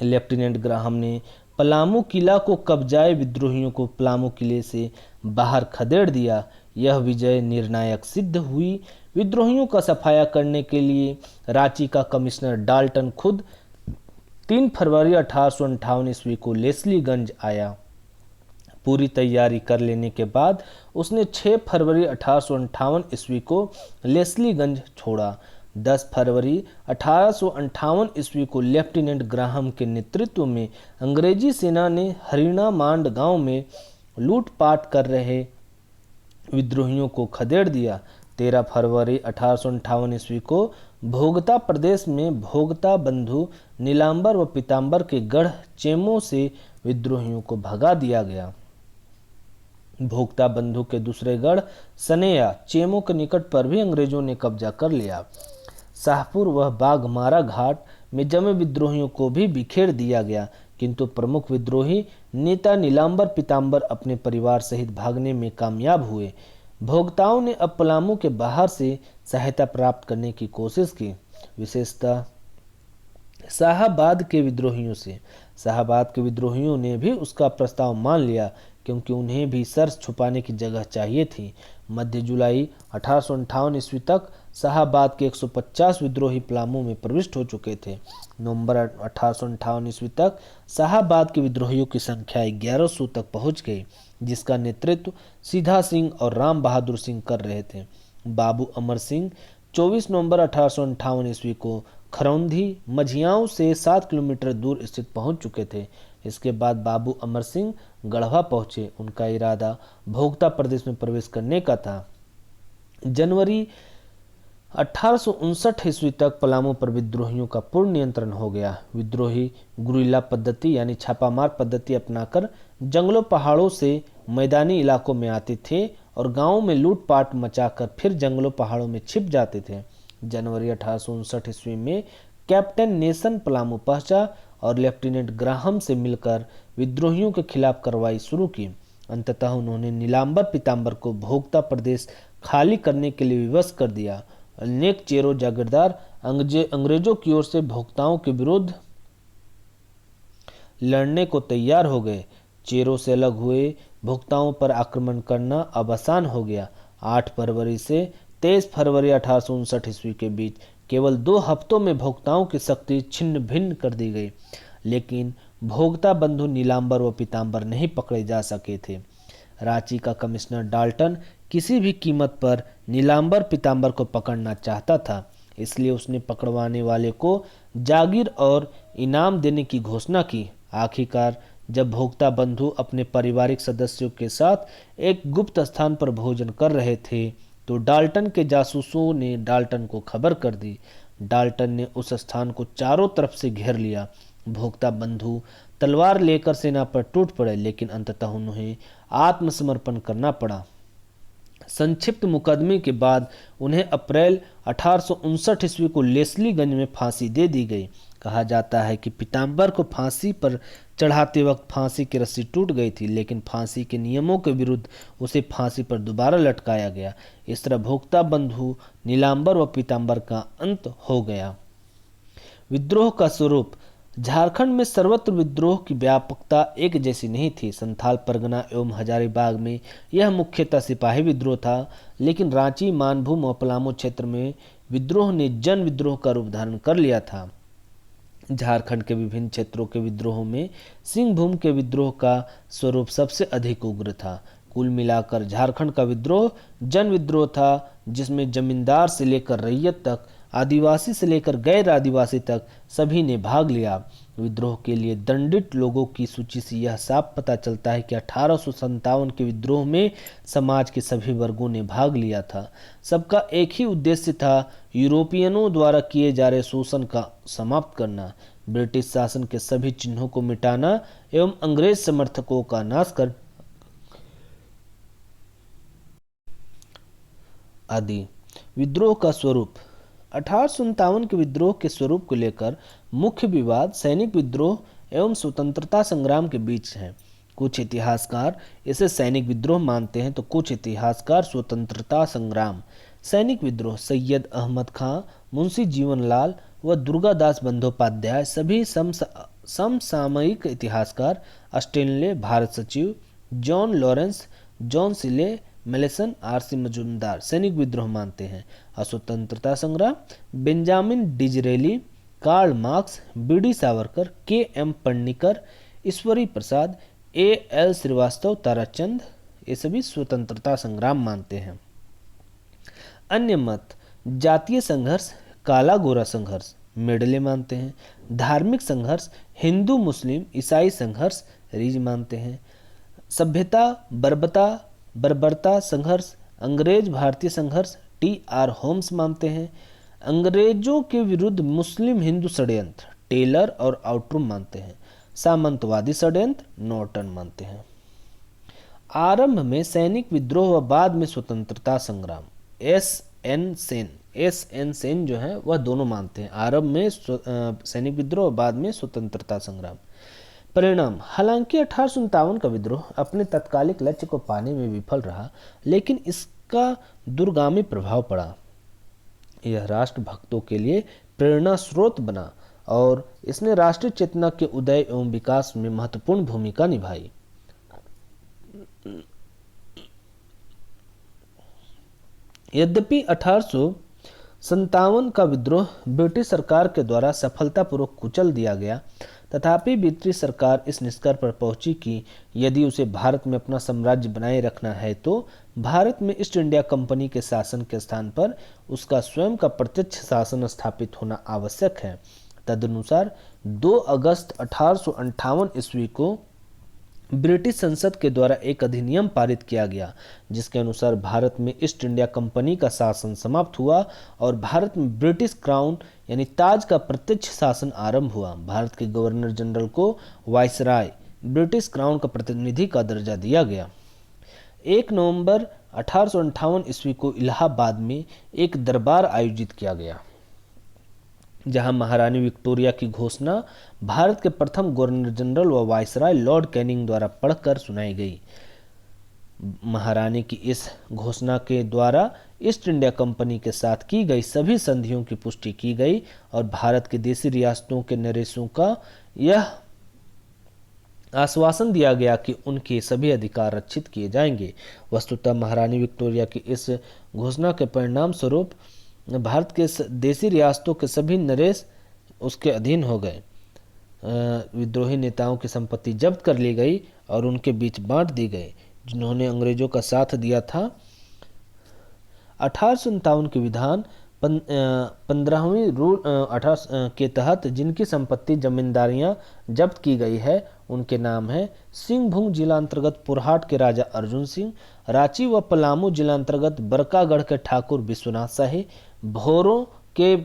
लेफ्टिनेंट ग्राहम ने पलामू किला को कब्जाए विद्रोहियों को पलामू किले से बाहर खदेड़ दिया। यह विजय निर्णायक सिद्ध हुई। विद्रोहियों का सफाया करने के लिए रांची का कमिश्नर डाल्टन खुद 3 फरवरी 1858 ईस्वी को लेस्लीगंज आया। पूरी तैयारी कर लेने के बाद उसने 6 फरवरी 1858 ईस्वी को लेस्लीगंज छोड़ा। 10 फरवरी 1858 ईस्वी को लेफ्टिनेंट ग्राहम के नेतृत्व में अंग्रेजी सेना ने हरिणा मांड गांव में लूटपाट कर रहे विद्रोहियों को खदेड़ दिया। 13 फरवरी 1858 ईस्वी को भोगता प्रदेश में भोगता बंधु नीलांबर व पीतांबर के गढ़ चेमो से विद्रोहियों को भगा दिया गया। भोगता बंधु के दूसरे गढ़ सनेया चेमो के निकट पर भी अंग्रेजों ने कब्जा कर लिया। शाहपुर व बाघमारा घाट में जमे विद्रोहियों को भी बिखेर दिया गया, किंतु प्रमुख विद्रोही नेता नीलांबर पीतांबर अपने परिवार सहित भागने में कामयाब हुए। भोगताओं ने अब पलामू के बाहर से सहायता प्राप्त करने की कोशिश की, विशेषतः शाहाबाद के विद्रोहियों से। शाहाबाद के विद्रोहियों ने भी उसका प्रस्ताव मान लिया, क्योंकि उन्हें भी सर छुपाने की जगह चाहिए थी। मध्य जुलाई 1858 ईस्वी तक शाहाबाद के 150 विद्रोही पलामू में प्रविष्ट हो चुके थे। नवंबर 1858 ईस्वी तक शाहाबाद के विद्रोहियों की संख्या 1100 तक पहुंच गई, जिसका नेतृत्व सीधा सिंह और राम बहादुर सिंह कर रहे थे। बाबू अमर सिंह 24 नवंबर 1858 ईस्वी को खरौंधी मझियाओं से 7 किलोमीटर दूर स्थित पहुंच चुके थे। इसके बाद बाबू अमर सिंह गढ़वा पहुंचे। उनका इरादा भोगता प्रदेश में प्रवेश करने का था। जनवरी 1859 ईस्वी तक पलामू पर विद्रोहियों का पूर्ण नियंत्रण हो गया। विद्रोही गुरिल्ला पद्धति यानी छापामार पद्धति अपनाकर जंगलों पहाड़ों से मैदानी इलाकों में आते थे और गांवों में लूटपाट मचाकर फिर जंगलों पहाड़ों में छिप जाते थे। जनवरी 1859 ईस्वी में कैप्टन नेसन पलामू पहुंचा और लेफ्टिनेंट ग्राहम से मिलकर विद्रोहियों के खिलाफ कार्रवाई शुरू की। अंततः उन्होंने नीलांबर पीतांबर को भोगता प्रदेश खाली करने के लिए विवश कर दिया। अनेक चेरो जागीरदार अंग्रेजों की ओर से भोगताओं के विरुद्ध लड़ने को तैयार हो गए। चेरों से अलग हुए भोगताओं पर आक्रमण करना अब आसान हो गया। 8 फरवरी से 23 फरवरी 1859 ईस्वी के बीच केवल 2 हफ्तों में भोगताओं की शक्ति छिन्न भिन्न कर दी गई, लेकिन भोगता बंधु नीलांबर व पीतांबर नहीं पकड़े जा सके थे। रांची का कमिश्नर डाल्टन किसी भी कीमत पर नीलांबर पीतांबर को पकड़ना चाहता था, इसलिए उसने पकड़वाने वाले को जागीर और इनाम देने की घोषणा की। आखिरकार जब भोगता बंधु अपने पारिवारिक सदस्यों के साथ एक गुप्त स्थान पर भोजन कर रहे थे तो डाल्टन के जासूसों ने डाल्टन को खबर कर दी। डाल्टन ने उस स्थान को चारों तरफ से घेर लिया। भोगता बंधु तलवार लेकर सेना पर टूट पड़े, लेकिन अंततः उन्हें आत्मसमर्पण करना पड़ा। संक्षिप्त मुकदमे के बाद उन्हें अप्रैल 1859 ईस्वी को लेस्लीगंज में फांसी दे दी गई। कहा जाता है कि पीतांबर को फांसी पर चढ़ाते वक्त फांसी की रस्सी टूट गई थी, लेकिन फांसी के नियमों के विरुद्ध उसे फांसी पर दोबारा लटकाया गया। इस तरह भोगता बंधु नीलांबर व पीतांबर का अंत हो गया। विद्रोह का स्वरूप। झारखंड में सर्वत्र विद्रोह की व्यापकता एक जैसी नहीं थी। संथाल परगना एवं हजारीबाग में यह मुख्यतः सिपाही विद्रोह था, लेकिन रांची, मानभूम और पलामू क्षेत्र में विद्रोह ने जन विद्रोह का रूप धारण कर लिया था। झारखंड के विभिन्न क्षेत्रों के विद्रोहों में सिंहभूम के विद्रोह का स्वरूप सबसे अधिक उग्र था। कुल मिलाकर झारखंड का विद्रोह जन विद्रोह था, जिसमें जमींदार से लेकर रैयत तक, आदिवासी से लेकर गैर आदिवासी तक सभी ने भाग लिया। विद्रोह के लिए दंडित लोगों की सूची से यह साफ पता चलता है कि 1857 के विद्रोह में समाज के सभी वर्गों ने भाग लिया था। सबका एक ही उद्देश्य था, यूरोपियनों द्वारा किए जा रहे शोषण का समाप्त करना, ब्रिटिश शासन के सभी चिन्हों को मिटाना एवं अंग्रेज समर्थकों का नाश कर आदि। विद्रोह का स्वरूप। 1857 के विद्रोह के स्वरूप को लेकर मुख्य विवाद सैनिक विद्रोह एवं स्वतंत्रता संग्राम के बीच है। कुछ इतिहासकार इसे सैनिक विद्रोह मानते हैं तो कुछ इतिहासकार स्वतंत्रता संग्राम। सैनिक विद्रोह सैयद अहमद खां, मुंशी जीवनलाल व दुर्गादास बंदोपाध्याय सभी समसामयिक इतिहासकार, स्टेनले भारत सचिव, जॉन लॉरेंस, जॉन सिले, मेलेसन, आरसी मजूमदार सैनिक विद्रोह मानते हैं। स्वतंत्रता संग्राम Benjamin Disraeli, Karl Marx, B D Savarkar, K M Panikkar, Ishwari Prasad, A L Srivastava, Tarachand ये सभी स्वतंत्रता संग्राम मानते हैं। अन्य मत जातीय संघर्ष, काला गोरा संघर्ष मेडले मानते हैं। धार्मिक संघर्ष हिंदू मुस्लिम ईसाई संघर्ष रीज मानते हैं। सभ्यता बर्बरता संघर्ष अंग्रेज भारतीय संघर्ष टी आर होम्स मानते हैं। अंग्रेजों के विरुद्ध मुस्लिम हिंदू षड्यंत्र टेलर और आउटरूम मानते हैं। सामंतवादी षड्यंत्र नॉर्टन मानते हैं। आरंभ में सैनिक विद्रोह व बाद में स्वतंत्रता संग्राम एस एन सेन जो है वह दोनों मानते हैं। आरंभ में सैनिक विद्रोह और बाद में स्वतंत्रता संग्राम। परिणाम हालांकि 1857 का विद्रोह अपने तत्कालिक लक्ष्य को पाने में विफल रहा, लेकिन इसका दूरगामी प्रभाव पड़ा। यह राष्ट्रभक्तों के लिए प्रेरणा स्रोत बना और इसने राष्ट्रीय चेतना के उदय एवं विकास में महत्वपूर्ण भूमिका निभाई। यद्यपि 1857 का विद्रोह ब्रिटिश सरकार के द्वारा सफलतापूर्वक कुचल दिया गया, तथापि ब्रिटिश सरकार इस निष्कर्ष पर पहुंची कि यदि उसे भारत में अपना साम्राज्य बनाए रखना है तो भारत में ईस्ट इंडिया कंपनी के शासन के स्थान पर उसका स्वयं का प्रत्यक्ष शासन स्थापित होना आवश्यक है। तदनुसार 2 अगस्त 1858 ईस्वी को ब्रिटिश संसद के द्वारा एक अधिनियम पारित किया गया, जिसके अनुसार भारत में ईस्ट इंडिया कंपनी का शासन समाप्त हुआ और भारत में ब्रिटिश क्राउन यानी ताज का प्रत्यक्ष शासन आरंभ हुआ। भारत के गवर्नर जनरल को वायसराय ब्रिटिश क्राउन का प्रतिनिधि का दर्जा दिया गया। 1 नवंबर 1858 ईस्वी को इलाहाबाद में एक दरबार आयोजित किया गया, जहां महारानी विक्टोरिया की घोषणा भारत के प्रथम गवर्नर जनरल व वायसराय लॉर्ड कैनिंग द्वारा पढ़कर सुनाई गई। महारानी की इस घोषणा के द्वारा ईस्ट इंडिया कंपनी के साथ की गई सभी संधियों की पुष्टि की गई और भारत के देशी रियासतों के नरेशों का यह आश्वासन दिया गया कि उनके सभी अधिकार रक्षित किए जाएंगे। वस्तुतः महारानी विक्टोरिया की इस घोषणा के परिणाम स्वरूप भारत के देशी रियासतों के सभी नरेश उसके अधीन हो गए। विद्रोही नेताओं की संपत्ति जब्त कर ली गई और उनके बीच बांट दी गई, जिन्होंने अंग्रेजों का साथ दिया था। 1857 के विधान 15वीं रूल 18 के तहत जिनकी संपत्ति जमींदारियां जब्त की गई है उनके नाम है सिंहभूम जिला अंतर्गत पुरहाट के राजा अर्जुन सिंह, रांची व पलामू जिला अंतर्गत बरकागढ़ के ठाकुर विश्वनाथ शाही, भोरों के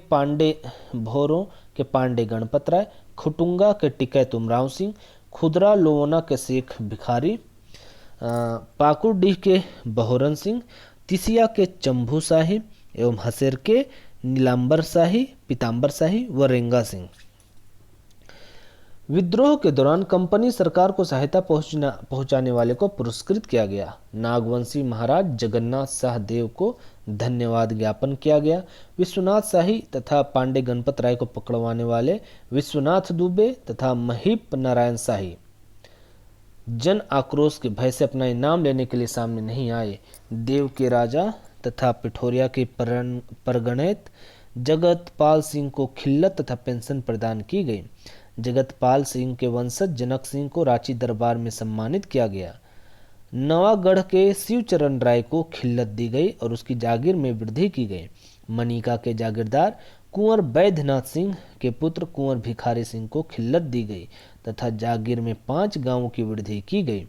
पांडे गणपत राय, खुटुंगा के टिकैत उमराव सिंह, खुदरा लोवना के शेख भिखारी, पाकुड़डीह के बहोरन सिंह, तिसिया के चंभू शाही एवं हसेर के नीलांबर शाही, पीताम्बर शाही व रेंगा सिंह। विद्रोह के दौरान कंपनी सरकार को सहायता पहुंचाने वाले को पुरस्कृत किया गया। नागवंशी महाराज जगन्नाथ शाह देव को धन्यवाद ज्ञापन किया गया। विश्वनाथ शाही तथा पांडे गणपत राय को पकड़वाने वाले विश्वनाथ दुबे तथा महीप नारायण शाही जन आक्रोश के भय से अपना इनाम लेने के लिए सामने नहीं आए। देव के राजा तथा पिठोरिया के परगणित जगतपाल सिंह को खिल्लत तथा पेंशन प्रदान की गई। जगतपाल सिंह के वंशज जनक सिंह को रांची दरबार में सम्मानित किया गया। नवागढ़ के शिवचरण राय को खिल्लत दी गई और उसकी जागीर में वृद्धि की गई। मनिका के जागीरदार कुंवर बैद्यनाथ सिंह के पुत्र कुंवर भिखारी सिंह को खिल्लत दी गई तथा जागीर में 5 गांवों की वृद्धि की गई।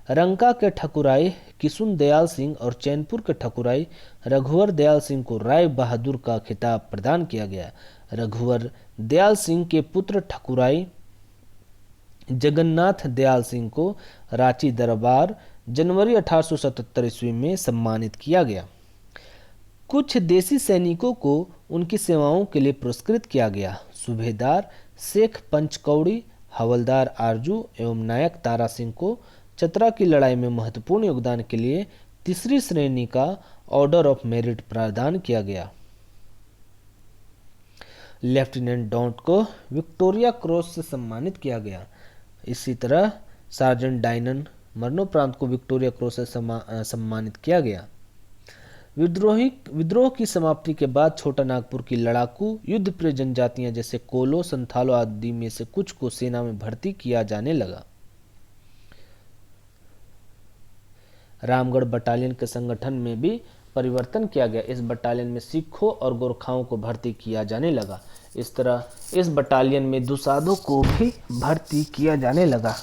रंका के ठकुराई किशुन दयाल सिंह और चैनपुर के ठकुराई रघुवर दयाल सिंह को राय बहादुर का खिताब प्रदान किया गया। रघुवर दयाल सिंह के पुत्र ठकुराई जगन्नाथ दयाल सिंह को रांची दरबार जनवरी 1877 ईस्वी में सम्मानित किया गया। कुछ देसी सैनिकों को उनकी सेवाओं के लिए पुरस्कृत किया गया। सूबेदार शेख पंचकौड़ी, हवलदार आरजू एवं नायक तारा सिंह को चतरा की लड़ाई में महत्वपूर्ण योगदान के लिए तीसरी श्रेणी का ऑर्डर ऑफ मेरिट प्रदान किया गया। लेफ्टिनेंट डॉन्ट को विक्टोरिया क्रॉस से सम्मानित किया गया। इसी तरह सार्जेंट डायनन मरणोपरांत को विक्टोरिया क्रॉस से सम्मानित किया गया। विद्रोह की समाप्ति के बाद छोटा नागपुर की लड़ाकू युद्ध प्रिय जनजातियां जैसे कोलो, संथालो आदि में से कुछ को सेना में भर्ती किया जाने लगा। रामगढ़ बटालियन के संगठन में भी परिवर्तन किया गया। इस बटालियन में सिखों और गोरखाओं को भर्ती किया जाने लगा। इस तरह इस बटालियन में दुसाधों को भी भर्ती किया जाने लगा।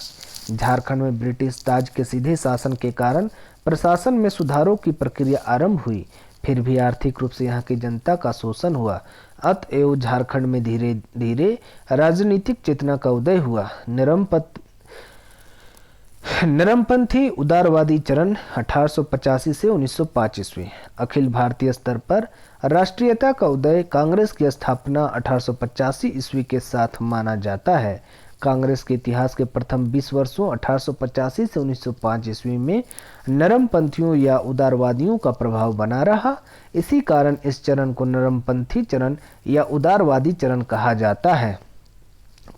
झारखंड में ब्रिटिश ताज के सीधे शासन के कारण प्रशासन में सुधारों की प्रक्रिया आरंभ हुई, फिर भी आर्थिक रूप से यहाँ की जनता का शोषण हुआ। अतएव झारखंड में धीरे धीरे राजनीतिक चेतना का उदय हुआ। नरमपंथी उदारवादी चरण 1885 से 1905 ईस्वी। अखिल भारतीय स्तर पर राष्ट्रीयता का उदय कांग्रेस की स्थापना 1885 ईस्वी के साथ माना जाता है। कांग्रेस के इतिहास के प्रथम 20 वर्षों 1885 से 1905 ईस्वी में नरमपंथियों या उदारवादियों का प्रभाव बना रहा। इसी कारण इस चरण को नरमपंथी चरण या उदारवादी चरण कहा जाता है।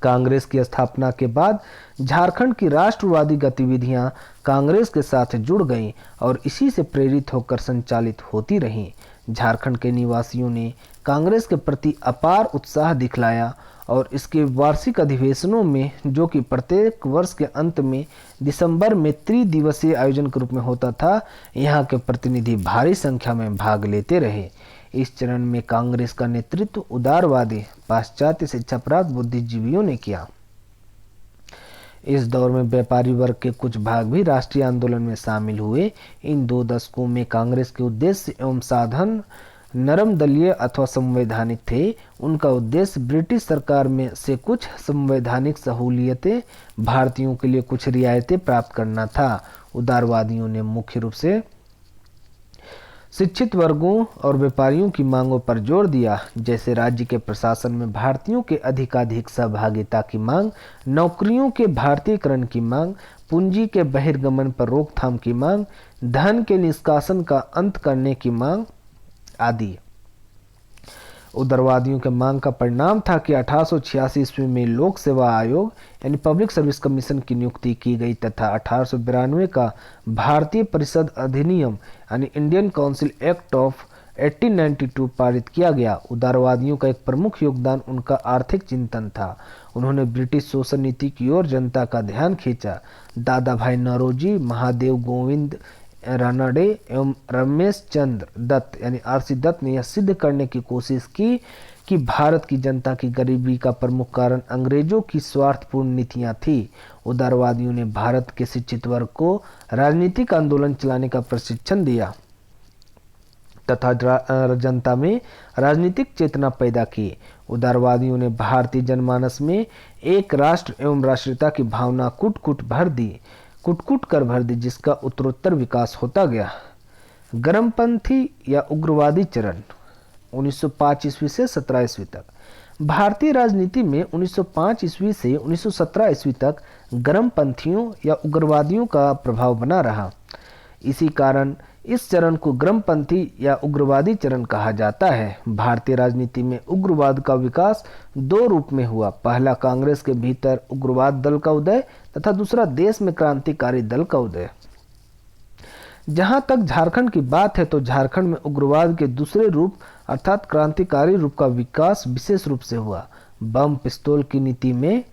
कांग्रेस की स्थापना के बाद झारखंड की राष्ट्रवादी गतिविधियां कांग्रेस के साथ जुड़ गईं और इसी से प्रेरित होकर संचालित होती रहीं। झारखंड के निवासियों ने कांग्रेस के प्रति अपार उत्साह दिखलाया और इसके वार्षिक अधिवेशनों में, जो कि प्रत्येक वर्ष के अंत में दिसंबर में त्रिदिवसीय आयोजन के रूप में होता था, यहाँ के प्रतिनिधि भारी संख्या में भाग लेते रहे। इस चरण में कांग्रेस का नेतृत्व उदारवादी पाश्चात्य शिक्षा प्राप्त बुद्धिजीवियों ने किया। इस दौर में व्यापारी वर्ग के कुछ भाग भी राष्ट्रीय आंदोलन में शामिल हुए। इन 2 दशकों में कांग्रेस के उद्देश्य एवं साधन नरम दलीय अथवा संवैधानिक थे। उनका उद्देश्य ब्रिटिश सरकार में से कुछ संवैधानिक सहूलियतें, भारतीयों के लिए कुछ रियायतें प्राप्त करना था। उदारवादियों ने मुख्य रूप से शिक्षित वर्गों और व्यापारियों की मांगों पर जोर दिया, जैसे राज्य के प्रशासन में भारतीयों के अधिकाधिक सहभागिता की मांग, नौकरियों के भारतीयकरण की मांग, पूंजी के बहिर्गमन पर रोकथाम की मांग, धन के निष्कासन का अंत करने की मांग आदि। उदारवादियों के मांग का परिणाम था कि 1886 ईस्वी में लोक सेवा आयोग यानी पब्लिक सर्विस कमीशन की नियुक्ति की गई तथा 1892 का भारतीय परिषद अधिनियम यानी इंडियन काउंसिल एक्ट ऑफ 1892 पारित किया गया। उदारवादियों का एक प्रमुख योगदान उनका आर्थिक चिंतन था। उन्होंने ब्रिटिश शोषण नीति की ओर जनता का ध्यान खींचा। दादा भाई नौरोजी, महादेव गोविंद रानडे एवं रमेश चंद्र दत्त यानी आरसी दत्त ने यह सिद्ध करने की कोशिश की कि भारत की जनता की गरीबी का प्रमुख कारण अंग्रेजों की स्वार्थपूर्ण नीतियां थी। उदारवादियों ने भारत के शिक्षित वर्ग को राजनीतिक आंदोलन चलाने का प्रशिक्षण दिया तथा जनता में राजनीतिक चेतना पैदा की। उदारवादियों ने भारतीय जनमानस में एक राष्ट्र एवं राष्ट्रीयता की भावना कुट कर भर दी, जिसका उत्तरोत्तर विकास होता गया। गर्मपंथी या उग्रवादी चरण 1905 ईस्वी से 17 ईस्वी तक। भारतीय राजनीति में 1905 ईस्वी से 1917 ईस्वी तक गर्मपंथियों या उग्रवादियों का प्रभाव बना रहा। इसी कारण इस चरण को गर्मपंथी या उग्रवादी चरण कहा जाता है। भारतीय राजनीति में उग्रवाद का विकास 2 रूप में हुआ। पहला कांग्रेस के भीतर उग्रवाद दल का उदय तथा दूसरा देश में क्रांतिकारी दल का उदय। जहां तक झारखंड की बात है तो झारखंड में उग्रवाद के दूसरे रूप अर्थात क्रांतिकारी रूप का विकास विशेष रूप से हुआ। बम पिस्तौल की नीति में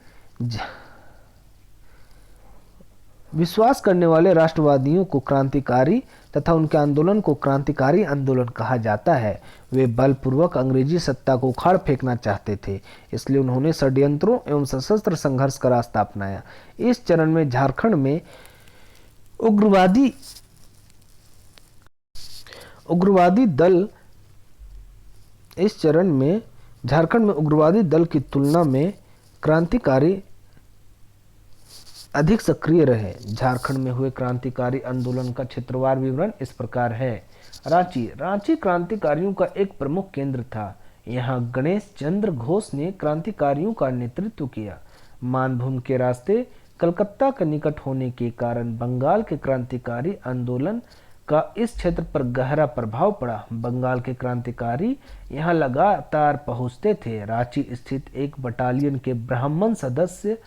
विश्वास करने वाले राष्ट्रवादियों को क्रांतिकारी तथा उनके आंदोलन को क्रांतिकारी आंदोलन कहा जाता है। वे बलपूर्वक अंग्रेजी सत्ता को उखाड़ फेंकना चाहते थे, इसलिए उन्होंने षड्यंत्रों एवं सशस्त्र संघर्ष का रास्ता अपनाया। इस चरण में झारखंड में उग्रवादी दल की तुलना में क्रांतिकारी अधिक सक्रिय रहे। झारखंड में हुए क्रांतिकारी आंदोलन का क्षेत्रवार विवरण इस प्रकार है। रांची रांची क्रांतिकारियों का एक प्रमुख केंद्र था। यहाँ गणेश चंद्र घोष ने क्रांतिकारियों का नेतृत्व किया। मानभूमि के रास्ते कलकत्ता के निकट होने के कारण बंगाल के क्रांतिकारी आंदोलन का इस क्षेत्र पर गहरा प्रभाव पड़ा। बंगाल के क्रांतिकारी यहाँ लगातार पहुंचते थे। रांची स्थित एक बटालियन के ब्राह्मण सदस्य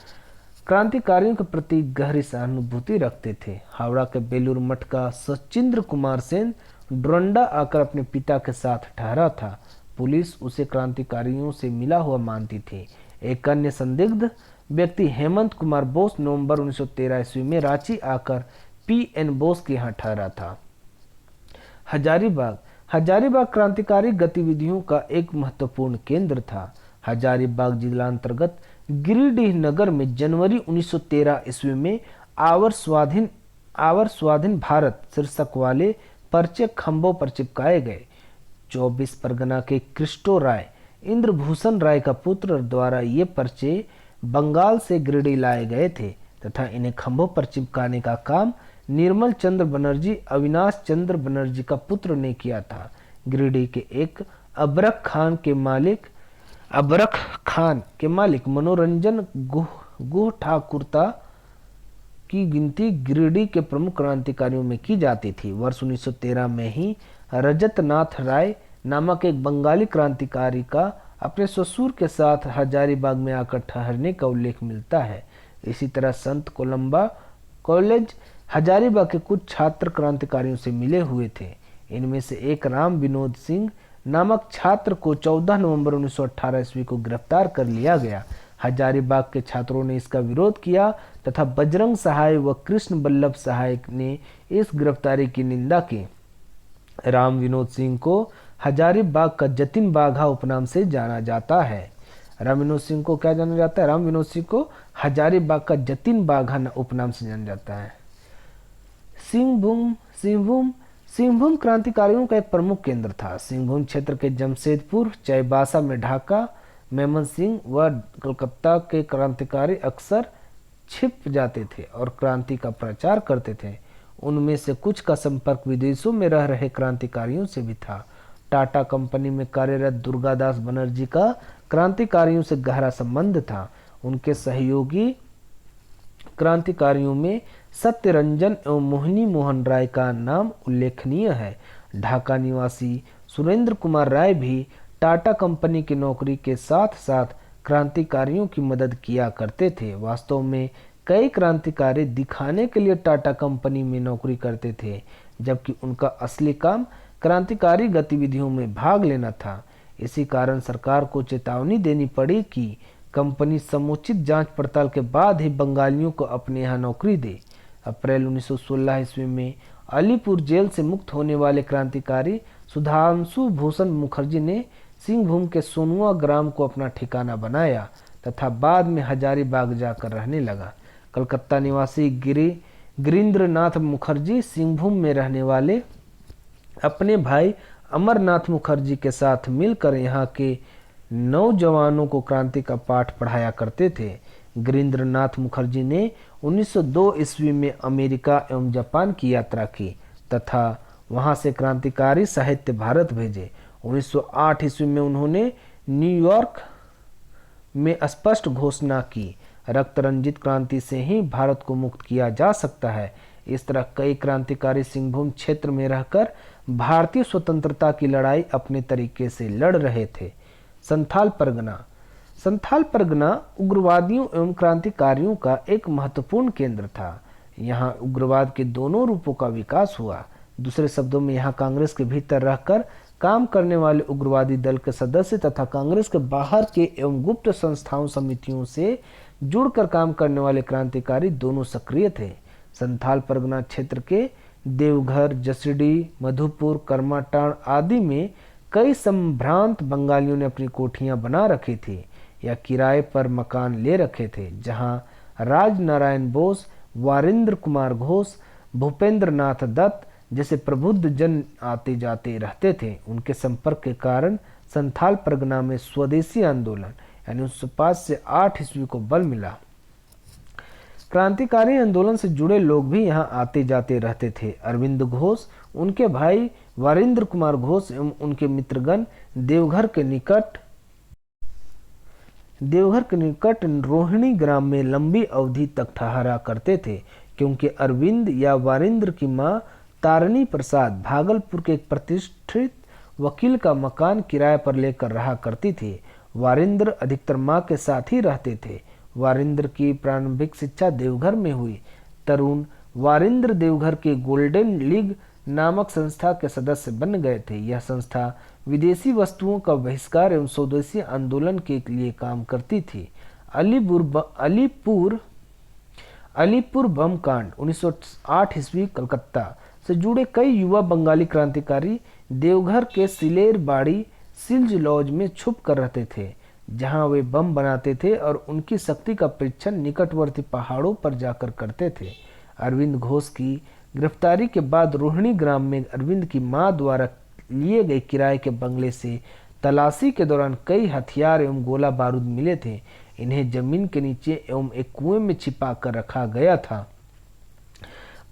क्रांतिकारियों के प्रति गहरी सहानुभूति रखते थे। हावड़ा के बेलूर मठ का सचिंद्र कुमार सेन डोरंडा आकर अपने पिता के साथ ठहरा था। पुलिस उसे क्रांतिकारियों से मिला हुआ मानती थी। एक अन्य संदिग्ध व्यक्ति हेमंत कुमार बोस नवंबर 1913 ईस्वी में रांची आकर पी.एन. बोस के यहाँ ठहरा था। हजारीबाग हजारीबाग क्रांतिकारी गतिविधियों का एक महत्वपूर्ण केंद्र था। हजारीबाग जिला अंतर्गत गिरिडीह नगर में जनवरी 1913 ईस्वी में आवर स्वाधीन भारत शीर्षक वाले पर्चे खंभों पर चिपकाए गए। 24 परगना के क्रिस्टो राय इंद्रभूषण राय का पुत्र द्वारा ये पर्चे बंगाल से गिरिडीह लाए गए थे तथा इन्हें खंभों पर चिपकाने का काम निर्मल चंद्र बनर्जी अविनाश चंद्र बनर्जी का पुत्र ने किया था। गिरिडीह के एक अबरख खान के मालिक मनोरंजन गुह ठाकुरता की गिनती गिरिडीह के प्रमुख क्रांतिकारियों में की जाती थी। वर्ष 1913 में ही रजत नाथ राय नामक एक बंगाली क्रांतिकारी का अपने ससुर के साथ हजारीबाग में आकर ठहरने का उल्लेख मिलता है। इसी तरह संत कोलंबा कॉलेज हजारीबाग के कुछ छात्र क्रांतिकारियों से मिले हुए थे। इनमें से एक राम विनोद सिंह नामक छात्र को 14 नवंबर 1918 ईस्वी को गिरफ्तार कर लिया गया। हजारीबाग के छात्रों ने इसका विरोध किया तथा बजरंग सहाय व कृष्ण बल्लभ सहाय ने इस गिरफ्तारी की निंदा की। राम विनोद सिंह को हजारीबाग का जतिन बाघा उपनाम से जाना जाता है। राम विनोद सिंह को क्या जाना जाता है? राम विनोद सिंह को हजारीबाग का जतिन बाघा उपनाम से जाना जाता है। सिंहभूम क्रांतिकारियों का एक प्रमुख केंद्र था। सिंहभूम क्षेत्र के जमशेदपुर, चाईबासा में ढाका, मेमन सिंह व कलकत्ता के क्रांतिकारी अक्सर छिप जाते थे और क्रांति का प्रचार करते थे। उनमें से कुछ का संपर्क विदेशों में रह रहे क्रांतिकारियों से भी था। टाटा कंपनी में कार्यरत दुर्गादास बनर्जी का क्रांतिकारियों से गहरा संबंध था। उनके सहयोगी क्रांतिकारियों में सत्यरंजन एवं मोहिनी मोहन राय का नाम उल्लेखनीय है। ढाका निवासी सुरेंद्र कुमार राय भी टाटा कंपनी की नौकरी के साथ साथ क्रांतिकारियों की मदद किया करते थे। वास्तव में कई क्रांतिकारी दिखाने के लिए टाटा कंपनी में नौकरी करते थे, जबकि उनका असली काम क्रांतिकारी गतिविधियों में भाग लेना था। इसी कारण सरकार को चेतावनी देनी पड़ी कि कंपनी समुचित जांच पड़ताल के बाद ही बंगालियों को अपने यहाँ नौकरी दे। अप्रैल 1916 ईस्वी में अलीपुर जेल से मुक्त होने वाले क्रांतिकारी सुधांशु भूषण मुखर्जी ने सिंहभूम के सोनुआ ग्राम को अपना ठिकाना बनाया तथा बाद में हजारीबाग जाकर रहने लगा। कलकत्ता निवासी गिरीन्द्रनाथ मुखर्जी सिंहभूम में रहने वाले अपने भाई अमरनाथ मुखर्जी के साथ मिलकर यहाँ के नौजवानों को क्रांति का पाठ पढ़ाया करते थे। गिरीन्द्रनाथ मुखर्जी ने 1902 ईस्वी में अमेरिका एवं जापान की यात्रा की तथा वहां से क्रांतिकारी साहित्य भारत भेजे। 1908 ईस्वी में उन्होंने न्यूयॉर्क में स्पष्ट घोषणा की, रक्त रंजित क्रांति से ही भारत को मुक्त किया जा सकता है। इस तरह कई क्रांतिकारी सिंहभूम क्षेत्र में रहकर भारतीय स्वतंत्रता की लड़ाई अपने तरीके से लड़ रहे थे। संथाल परगना उग्रवादियों एवं क्रांतिकारियों का एक महत्वपूर्ण केंद्र था। यहाँ उग्रवाद के दोनों रूपों का विकास हुआ। दूसरे शब्दों में यहाँ कांग्रेस के भीतर रहकर काम करने वाले उग्रवादी दल के सदस्य तथा कांग्रेस के बाहर के एवं गुप्त संस्थाओं समितियों से जुड़कर काम करने वाले क्रांतिकारी दोनों सक्रिय थे। संथाल परगना क्षेत्र के देवघर, जसीडीह, मधुपुर, करमाटांड़ आदि में कई संभ्रांत बंगालियों ने अपनी कोठियां बना रखी थी या किराए पर मकान ले रखे थे, जहां राज नारायण बोस, वारिंद्र कुमार घोष, भूपेंद्र नाथ दत्त जैसे प्रबुद्ध जन आते जाते रहते थे। उनके संपर्क के कारण संथाल परगना में स्वदेशी आंदोलन यानी 1905 से 8 ईस्वी को बल मिला। क्रांतिकारी आंदोलन से जुड़े लोग भी यहाँ आते जाते रहते थे। अरविंद घोष, उनके भाई वारिंद्र कुमार घोष एवं उनके मित्रगण देवघर के निकट रोहिणी ग्राम में लंबी अवधि तक ठहरा करते थे, क्योंकि अरविंद या वारिंद्र की मां तारिणी प्रसाद भागलपुर के एक प्रतिष्ठित वकील का मकान किराए पर लेकर रहा करती थी। वारिंद्र अधिकतर मां के साथ ही रहते थे। वारिंद्र की प्रारंभिक शिक्षा देवघर में हुई। तरुण वारिंद्र देवघर के गोल्डन लीग नामक संस्था के सदस्य बन गए थे। यह संस्था विदेशी वस्तुओं का बहिष्कार एवं स्वदेशी आंदोलन के लिए काम करती थी। अलीपुर बम कांड 1908 ईस्वी कलकत्ता से जुड़े कई युवा बंगाली क्रांतिकारी देवघर के सिलेर बाड़ी सिल्ज लॉज में छुप कर रहते थे, जहां वे बम बनाते थे और उनकी शक्ति का परीक्षण निकटवर्ती पहाड़ों पर जाकर करते थे। अरविंद घोष की गिरफ्तारी के बाद रोहिणी ग्राम में अरविंद की मां द्वारा लिए गए किराए के बंगले से तलाशी के दौरान कई हथियार एवं गोला बारूद मिले थे। इन्हें जमीन के नीचे एवं एक कुएं में छिपा कर रखा गया था।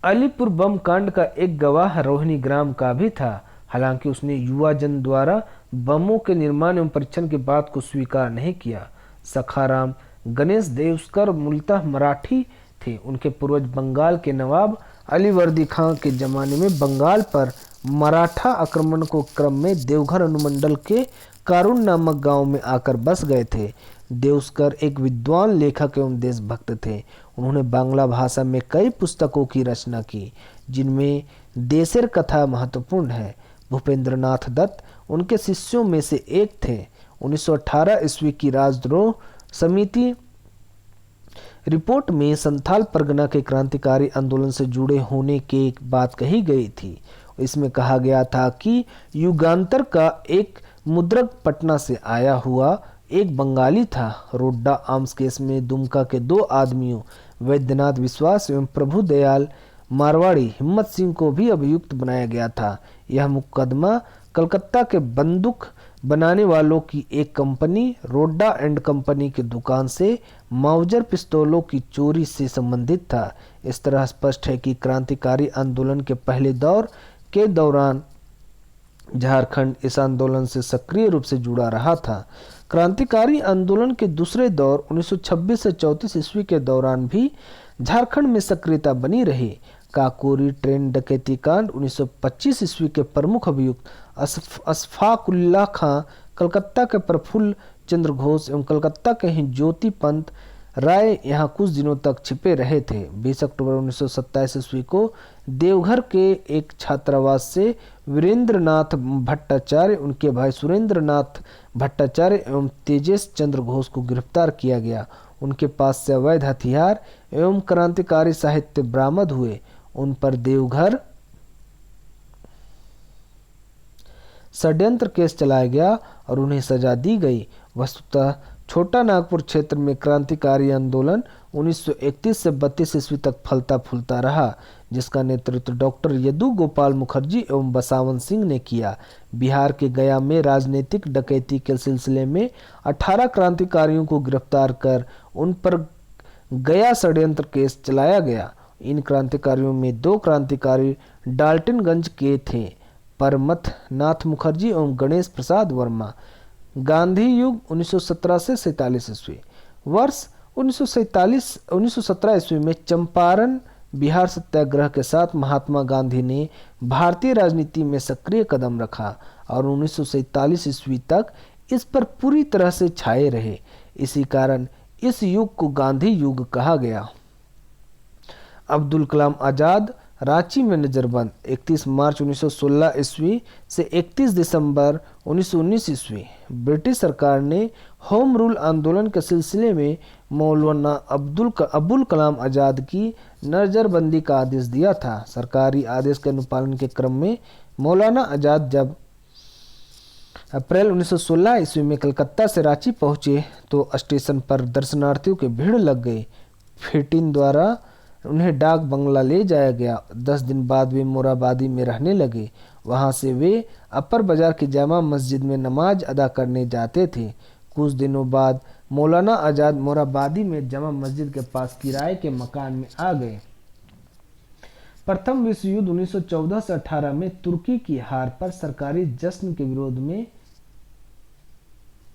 अलीपुर बम कांड का एक गवाह रोहिणी ग्राम का भी था। हालांकि उसने युवा जन द्वारा बमों के निर्माण एवं परीक्षण की बात को स्वीकार नहीं किया। सखाराम गणेश देवस्कर मूलतः मराठी थे। उनके पूर्वज बंगाल के नवाब अलीवर्दी खां के जमाने में बंगाल पर मराठा आक्रमण को क्रम में देवघर अनुमंडल के कारून नामक गांव में आकर बस गए थे। देवस्कर एक विद्वान लेखक एवं देशभक्त थे। उन्होंने बांग्ला भाषा में कई पुस्तकों की रचना की, जिनमें देशेर कथा महत्वपूर्ण है। भूपेंद्रनाथ दत्त उनके शिष्यों में से एक थे। 1918 ईस्वी की राजद्रोह समिति रिपोर्ट में संथाल परगना के क्रांतिकारी आंदोलन से जुड़े होने की एक बात कही गई थी। इसमें कहा गया था कि युगांतर का एक मुद्रक पटना से आया हुआ एक बंगाली था। रोड्डा आर्म्स केस में दुमका के 2 आदमियों वैद्यनाथ विश्वास एवं प्रभुदयाल मारवाड़ी हिम्मत सिंह को भी अभियुक्त बनाया गया था। यह मुकदमा कलकत्ता के बंदूक बनाने वालों की एक कंपनी रोड्डा एंड कंपनी की दुकान से माउजर पिस्तौलों की चोरी से संबंधित था। इस तरह स्पष्ट है कि क्रांतिकारी आंदोलन के पहले दौर के दौरान झारखंड इस आंदोलन से सक्रिय रूप से जुड़ा रहा था। क्रांतिकारी आंदोलन के दूसरे दौर 1926 से 34 ईस्वी के दौरान भी झारखंड में सक्रियता बनी रही। काकोरी ट्रेन डकैती कांड 1925 ईस्वी के प्रमुख अभियुक्त अशफाकुल्लाह खां, कलकत्ता के प्रफुल्ल चंद्र घोष एवं कलकत्ता के ही ज्योति पंत राय यहाँ कुछ दिनों तक छिपे रहे थे। 20 अक्टूबर 1927 ईस्वी को देवघर के एक छात्रावास से वीरेंद्र नाथ भट्टाचार्य, उनके भाई सुरेंद्र नाथ भट्टाचार्य एवं तेजेश चंद्र घोष को गिरफ्तार किया गया। उनके पास से अवैध हथियार एवं क्रांतिकारी साहित्य बरामद हुए। उन पर देवघर षड्यंत्र केस चलाया गया और उन्हें सजा दी गई। वस्तुतः छोटा नागपुर क्षेत्र में क्रांतिकारी आंदोलन 1931 से 32 ईस्वी तक फलता फूलता रहा, जिसका नेतृत्व डॉक्टर यदु गोपाल मुखर्जी एवं बसावन सिंह ने किया। बिहार के गया में राजनीतिक डकैती के सिलसिले में 18 क्रांतिकारियों को गिरफ्तार कर उन पर गया षड्यंत्र केस चलाया गया। इन क्रांतिकारियों में 2 क्रांतिकारी डाल्टनगंज के थे, परमथ नाथ मुखर्जी एवं गणेश प्रसाद वर्मा। गांधी युग 1917 से 47 ईस्वी। वर्ष 1917 ईस्वी में चंपारण बिहार सत्याग्रह के साथ महात्मा गांधी ने भारतीय राजनीति में सक्रिय कदम रखा और 1947 ईस्वी तक इस पर पूरी तरह से छाए रहे। इसी कारण इस युग को गांधी युग कहा गया। अब्दुल कलाम आजाद रांची में नजरबंद 31 मार्च 1916 ईस्वी से 31 दिसंबर 1919 ईस्वी। ब्रिटिश सरकार ने होम रूल आंदोलन के सिलसिले में मौलाना अबुल कलाम आजाद की नजरबंदी का आदेश दिया था। सरकारी आदेश के अनुपालन के क्रम में मौलाना आजाद जब अप्रैल 1916 ईस्वी में कलकत्ता से रांची पहुंचे तो स्टेशन पर दर्शनार्थियों की भीड़ लग गई। फिटिन द्वारा उन्हें डाक बंगला ले जाया गया। 10 दिन बाद वे मोराबादी में रहने लगे। वहां से वे अपर बाजार की जामा मस्जिद में नमाज अदा करने जाते थे। कुछ दिनों बाद मौलाना आज़ाद मोराबादी में जमा मस्जिद के पास किराए के मकान में आ गए। प्रथम विश्व युद्ध 1914 से 18 में तुर्की की हार पर सरकारी जश्न के विरोध में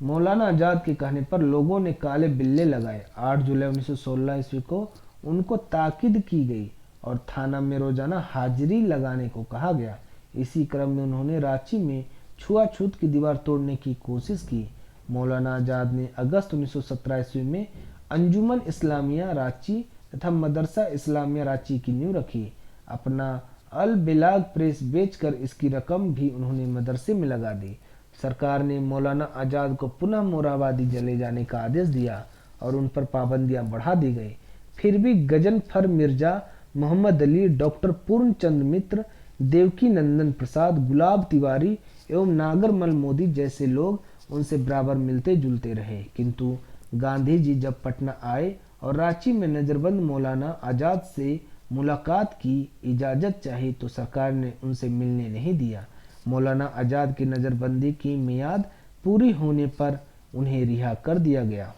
मौलाना आज़ाद के कहने पर लोगों ने काले बिल्ले लगाए। 8 जुलाई 1916 ईस्वी को उनको ताकीद की गई और थाना में रोजाना हाजिरी लगाने को कहा गया। इसी क्रम में उन्होंने रांची में छुआछूत की दीवार तोड़ने की कोशिश की। मौलाना आज़ाद ने अगस्त 1917 ईस्वी में अंजुमन इस्लामिया रांची तथा मदरसा इस्लामिया रांची की नींव रखी। अपना अल बेलाग प्रेस बेचकर इसकी रकम भी उन्होंने मदरसे में लगा दी। सरकार ने मौलाना आज़ाद को पुनः मोरहाबादी चले जाने का आदेश दिया और उन पर पाबंदियां बढ़ा दी गई। फिर भी गजनफर मिर्जा, मोहम्मद अली, डॉक्टर पूर्णचंद मित्र, देवकी नंदन प्रसाद, गुलाब तिवारी एवं नागरमल मोदी जैसे लोग उनसे बराबर मिलते जुलते रहे। किंतु गांधी जी जब पटना आए और रांची में नजरबंद मौलाना आज़ाद से मुलाकात की इजाज़त चाही तो सरकार ने उनसे मिलने नहीं दिया। मौलाना आज़ाद की नज़रबंदी की मियाद पूरी होने पर उन्हें रिहा कर दिया गया।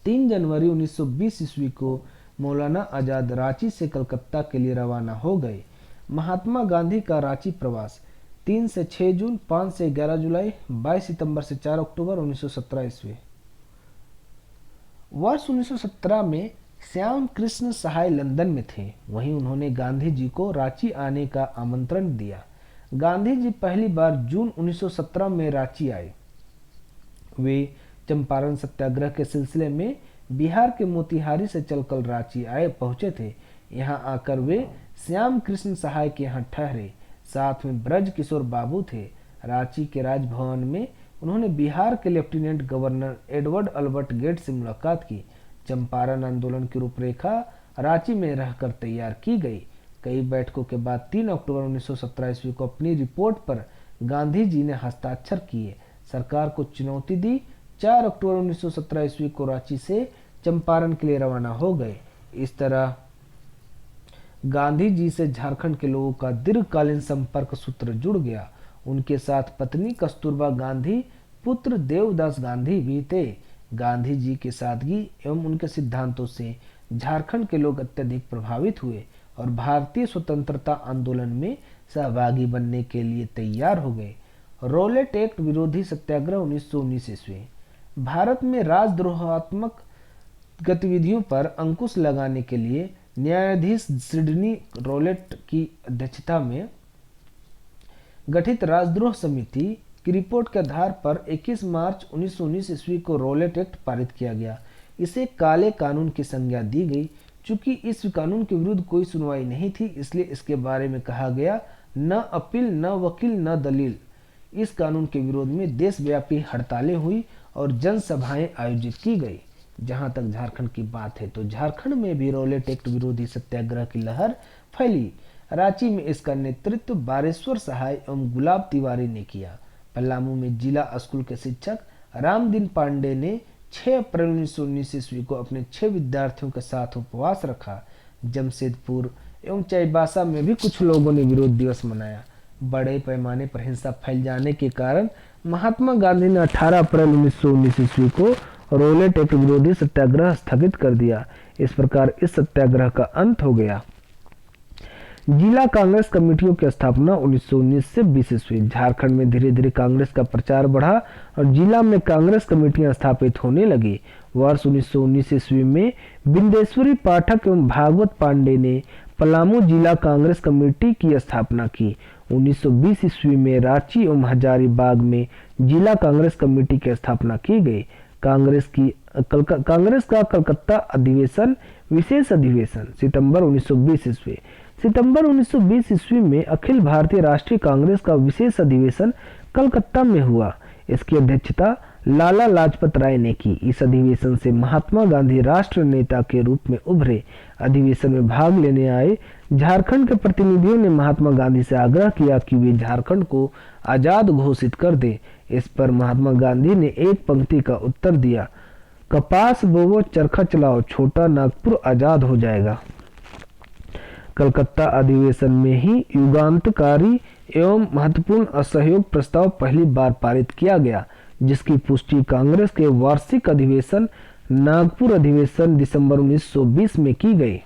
3 जनवरी 1920 ईस्वी को मौलाना आज़ाद रांची से कलकत्ता के लिए रवाना हो गए। महात्मा गांधी का रांची प्रवास 3 से 6 जून, 5 से 11 जुलाई, 22 सितंबर से 4 अक्टूबर 1917 ईस्वी। वर्ष 1917 में श्याम कृष्ण सहाय लंदन में थे। वहीं उन्होंने गांधी जी को रांची आने का आमंत्रण दिया। गांधी जी पहली बार जून 1917 में रांची आए। वे चंपारण सत्याग्रह के सिलसिले में बिहार के मोतिहारी से चलकर रांची पहुंचे थे। यहां आकर वे श्याम कृष्ण सहाय के यहाँ ठहरे। साथ में ब्रज किशोर बाबू थे। रांची के राजभवन में उन्होंने बिहार के lieutenant governor Edward Albert Gait से मुलाकात की। चंपारण आंदोलन की रूपरेखा रांची में रहकर तैयार की गई। कई बैठकों के बाद 3 अक्टूबर 1917 ईस्वी को अपनी रिपोर्ट पर गांधी जी ने हस्ताक्षर किए, सरकार को चुनौती दी। 4 अक्टूबर 1917 ईस्वी को रांची से चंपारण के लिए रवाना हो गए। इस तरह गांधी जी से झारखंड के लोगों का दीर्घकालीन संपर्क सूत्र जुड़ गया। उनके साथ पत्नी कस्तूरबा गांधी, पुत्र देवदास गांधी भी थे। गांधी जी की सादगी एवं उनके सिद्धांतों से झारखंड के लोग अत्यधिक प्रभावित हुए और भारतीय स्वतंत्रता आंदोलन में सहभागी बनने के लिए तैयार हो गए। रोलेट एक्ट विरोधी सत्याग्रह 1919 ईस्वी। भारत में राजद्रोहात्मक गतिविधियों पर अंकुश लगाने के लिए न्यायाधीश सिडनी रोलेट की अध्यक्षता में गठित राजद्रोह समिति की रिपोर्ट के आधार पर 21 मार्च 1919 ईस्वी को रोलेट एक्ट पारित किया गया। इसे काले कानून की संज्ञा दी गई। चूंकि इस कानून के विरुद्ध कोई सुनवाई नहीं थी, इसलिए इसके बारे में कहा गया न अपील, न वकील, न दलील। इस कानून के विरोध में देशव्यापी हड़तालें हुई और जनसभाएं आयोजित की गई। जहां तक झारखंड की बात है तो झारखंड में भी रोलेट एक्ट विरोधी सत्याग्रह की लहर फैली। रांची में इसका नेतृत्व बारेश्वर सहाय एवं गुलाब तिवारी ने किया। पलामू में जिला स्कूल के शिक्षक रामदीन पांडे ने 6 अप्रैल 1919 ईस्वी को अपने 6 विद्यार्थियों के साथ उपवास रखा। जमशेदपुर एवं चाईबासा में भी कुछ लोगों ने विरोध दिवस मनाया। बड़े पैमाने पर हिंसा फैल जाने के कारण महात्मा गांधी ने 18 अप्रैल 1919 ईस्वी को रोलेट एक्ट विरोधी सत्याग्रह स्थगित कर दिया। इस प्रकार इस सत्याग्रह का अंत हो गया। जिला कांग्रेस कमेटियों की स्थापना 1919 से 20 ईस्वी। झारखंड में धीरे धीरे कांग्रेस का प्रचार बढ़ा और जिला में कांग्रेस कमेटियां स्थापित होने लगी। वर्ष 1919 ईस्वी में बिंदेश्वरी पाठक एवं भागवत पांडे ने पलामू जिला कांग्रेस कमेटी की स्थापना की। 1920 ईस्वी में रांची एवं हजारीबाग में जिला कांग्रेस कमेटी की स्थापना की गई। कांग्रेस का कलकत्ता अधिवेशन, विशेष अधिवेशन सितंबर 1920 ईस्वी। सितंबर 1920 ईस्वी में अखिल भारतीय राष्ट्रीय कांग्रेस का विशेष अधिवेशन कलकत्ता में हुआ। इसकी अध्यक्षता लाला लाजपत राय ने की। इस अधिवेशन से महात्मा गांधी राष्ट्र नेता के रूप में उभरे। अधिवेशन में भाग लेने आए झारखंड के प्रतिनिधियों ने महात्मा गांधी से आग्रह किया कि वे झारखंड को आजाद घोषित कर दे। इस पर महात्मा गांधी ने एक पंक्ति का उत्तर दिया, कपास बोवो चरखा चलाओ, छोटा नागपुर आजाद हो जाएगा। कलकत्ता अधिवेशन में ही युगांतकारी एवं महत्वपूर्ण असहयोग प्रस्ताव पहली बार पारित किया गया। जिसकी पुष्टि कांग्रेस के वार्षिक अधिवेशन नागपुर अधिवेशन दिसंबर 1920 में की गई।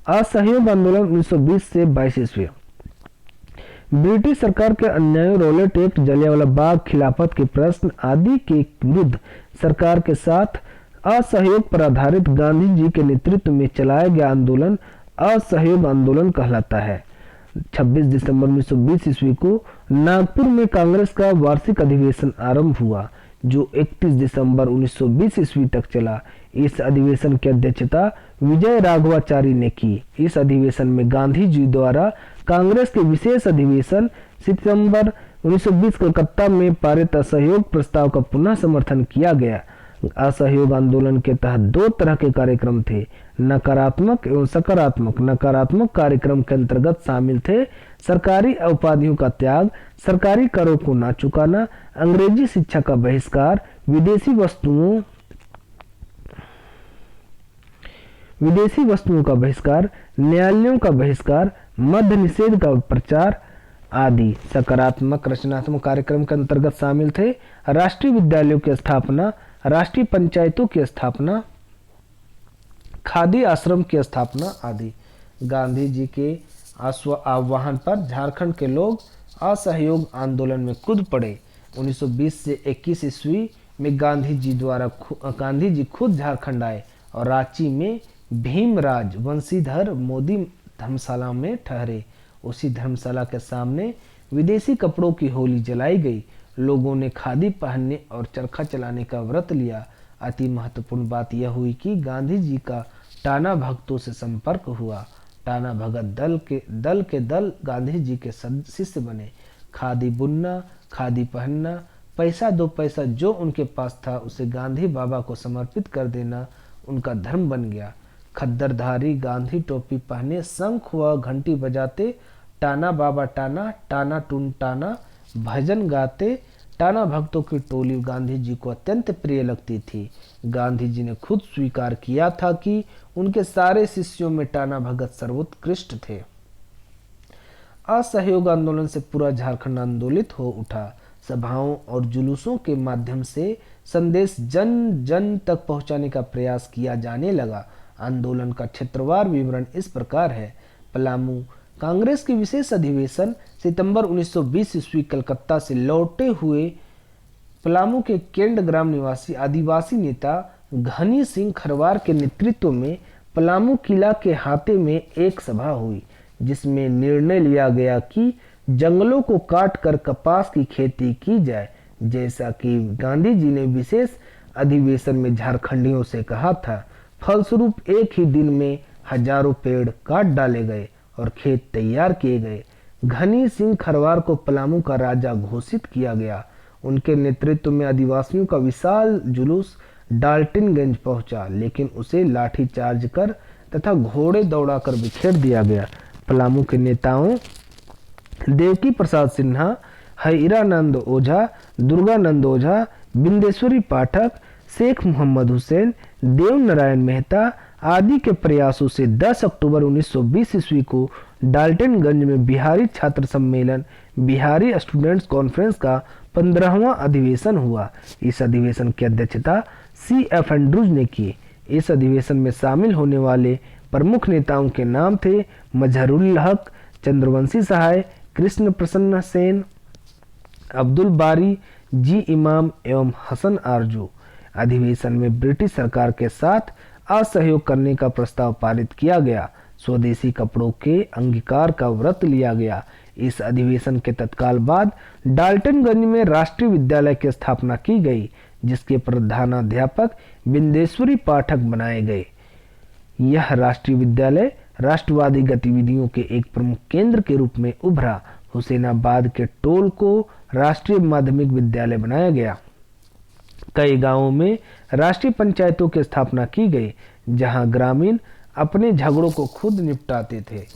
असहयोग आंदोलन 1920 से 22 ईस्वी। ब्रिटिश सरकार के अन्यायों, रॉलेट एक्ट, जलियांवाला बाग, खिलाफत के प्रश्न आदि के विरुद्ध सरकार के साथ असहयोग पर आधारित गांधी जी के नेतृत्व में चलाया गया आंदोलन असहयोग आंदोलन कहलाता है। 26 दिसंबर 1920 ईस्वी को नागपुर में कांग्रेस का वार्षिक अधिवेशन आरंभ हुआ, जो 31 दिसंबर 1920 ईस्वी तक चला। इस अधिवेशन की अध्यक्षता विजय राघवाचारी ने की। इस अधिवेशन में गांधी जी द्वारा कांग्रेस के विशेष अधिवेशन सितंबर 1920 कलकत्ता में पारित असहयोग प्रस्ताव का पुनः समर्थन किया गया। असहयोग आंदोलन के तहत दो तरह के कार्यक्रम थे, नकारात्मक एवं सकारात्मक। नकारात्मक कार्यक्रम के अंतर्गत शामिल थे सरकारी उपाधियों का त्याग, सरकारी करों को न चुकाना, अंग्रेजी शिक्षा का बहिष्कार, विदेशी वस्तुओं का बहिष्कार, न्यायालयों का बहिष्कार, मद्य निषेध का प्रचार आदि। सकारात्मक रचनात्मक कार्यक्रम के अंतर्गत शामिल थे राष्ट्रीय विद्यालयों की स्थापना, राष्ट्रीय पंचायतों की स्थापना, खादी आश्रम की स्थापना आदि। गांधी जी के आह्वान पर झारखंड के लोग असहयोग आंदोलन में कूद पड़े। 1920 से 21 ईस्वी में गांधी जी खुद झारखंड आए और रांची में भीमराज वंशीधर मोदी धर्मशाला में ठहरे। उसी धर्मशाला के सामने विदेशी कपड़ों की होली जलाई गई। लोगों ने खादी पहनने और चरखा चलाने का व्रत लिया। अति महत्वपूर्ण बात यह हुई कि गांधी जी का टाना भगतों से संपर्क हुआ। टाना भगत दल के गांधी जी के शिष्य बने। खादी बुनना, खादी पहनना, पैसा दो पैसा जो उनके पास था उसे गांधी बाबा को समर्पित कर देना उनका धर्म बन गया। खद्दरधारी गांधी टोपी पहने, शंख व घंटी बजाते, टाना बाबा टाना, टाना टून टाना भजन गाते। टाना भक्तों की टोली गांधी जी को अत्यंत प्रिय लगती थी। गांधी जी ने खुद स्वीकार किया था कि उनके सारे शिष्यों में टाना भगत सर्वोत्कृष्ट थे। असहयोग आंदोलन से पूरा झारखंड आंदोलित हो उठा। सभाओं और जुलूसों के माध्यम से संदेश जन जन तक पहुंचाने का प्रयास किया जाने लगा। आंदोलन का क्षेत्रवार विवरण इस प्रकार है। पलामू कांग्रेस के विशेष अधिवेशन सितंबर 1920 ईस्वी कलकत्ता से लौटे हुए पलामू के केंड ग्राम निवासी आदिवासी नेता घनी सिंह खरवार के नेतृत्व में पलामू किला के हाथे में एक सभा हुई, जिसमें निर्णय लिया गया कि जंगलों को काट कर कपास की खेती की जाए, जैसा कि गांधी जी ने विशेष अधिवेशन में झारखंडियों से कहा था। फलस्वरूप एक ही दिन में हजारों पेड़ काट डाले गए और खेत तैयार किए गए। घनी सिंह खरवार को पलामू का राजा घोषित किया गया। उनके नेतृत्व में आदिवासियों का विशाल जुलूस डाल्टनगंज पहुंचा, लेकिन उसे लाठी चार्ज कर तथा घोड़े दौड़ाकर बिखेर दिया गया। पलामू के नेताओं देवकी प्रसाद सिन्हा, हीरानंद ओझा, दुर्गानंद ओझा, बिंदेश्वरी पाठक, शेख मोहम्मद हुसैन, देव नारायण मेहता आदि के प्रयासों से 10 अक्टूबर 1920 ईस्वी को डाल्टनगंज में बिहारी छात्र सम्मेलन बिहारी स्टूडेंट्स कॉन्फ्रेंस का 15वां अधिवेशन हुआ। इस अधिवेशन की अध्यक्षता C.F. एंड्रूज ने की। इस अधिवेशन में शामिल होने वाले प्रमुख नेताओं के नाम थे मजहरुल हक, चंद्रवंशी सहाय, कृष्ण प्रसन्न सेन, अब्दुल बारी, जी इमाम एवं हसन आरजू। अधिवेशन में ब्रिटिश सरकार के साथ असहयोग करने का प्रस्ताव पारित किया गया। स्वदेशी कपड़ों के अंगीकार का व्रत लिया गया। इस अधिवेशन के तत्काल बाद डाल्टनगंज में राष्ट्रीय विद्यालय की स्थापना की गई, जिसके प्रधानाध्यापक बिंदेश्वरी पाठक बनाए गए। यह राष्ट्रीय विद्यालय राष्ट्रवादी गतिविधियों के एक प्रमुख केंद्र के रूप में उभरा। हुसैनाबाद के टोल को राष्ट्रीय माध्यमिक विद्यालय बनाया गया। कई गांवों में राष्ट्रीय पंचायतों की स्थापना की गई, जहां ग्रामीण अपने झगड़ों को खुद निपटाते थे।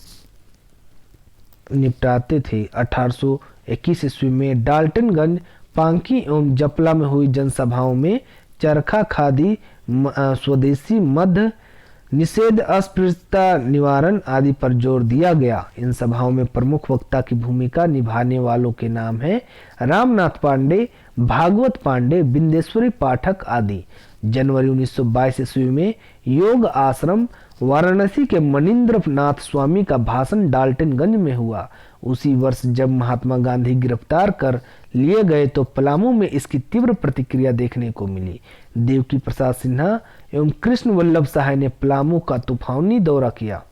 1821 ईस्वी में डाल्टनगंज, पांकी एवं जपला में हुई जनसभाओं में चरखा, खादी, स्वदेशी मद्य, निषेध, अस्पृश्यता निवारण आदि पर जोर दिया गया। इन सभाओं में प्रमुख वक्ता की भूमिका निभाने वालों के नाम हैं रामनाथ पांडे, भागवत पांडे, बिंदेश्वरी पाठक आदि। जनवरी 1922 ईस्वी में योग आश्रम वाराणसी के मनिंद्र नाथ स्वामी का भाषण डाल्टनगंज में हुआ। उसी वर्ष जब महात्मा गांधी गिरफ्तार कर लिए गए तो पलामू में इसकी तीव्र प्रतिक्रिया देखने को मिली। देवकी प्रसाद सिन्हा एवं कृष्ण वल्लभ सहाय ने पलामू का तूफानी दौरा किया।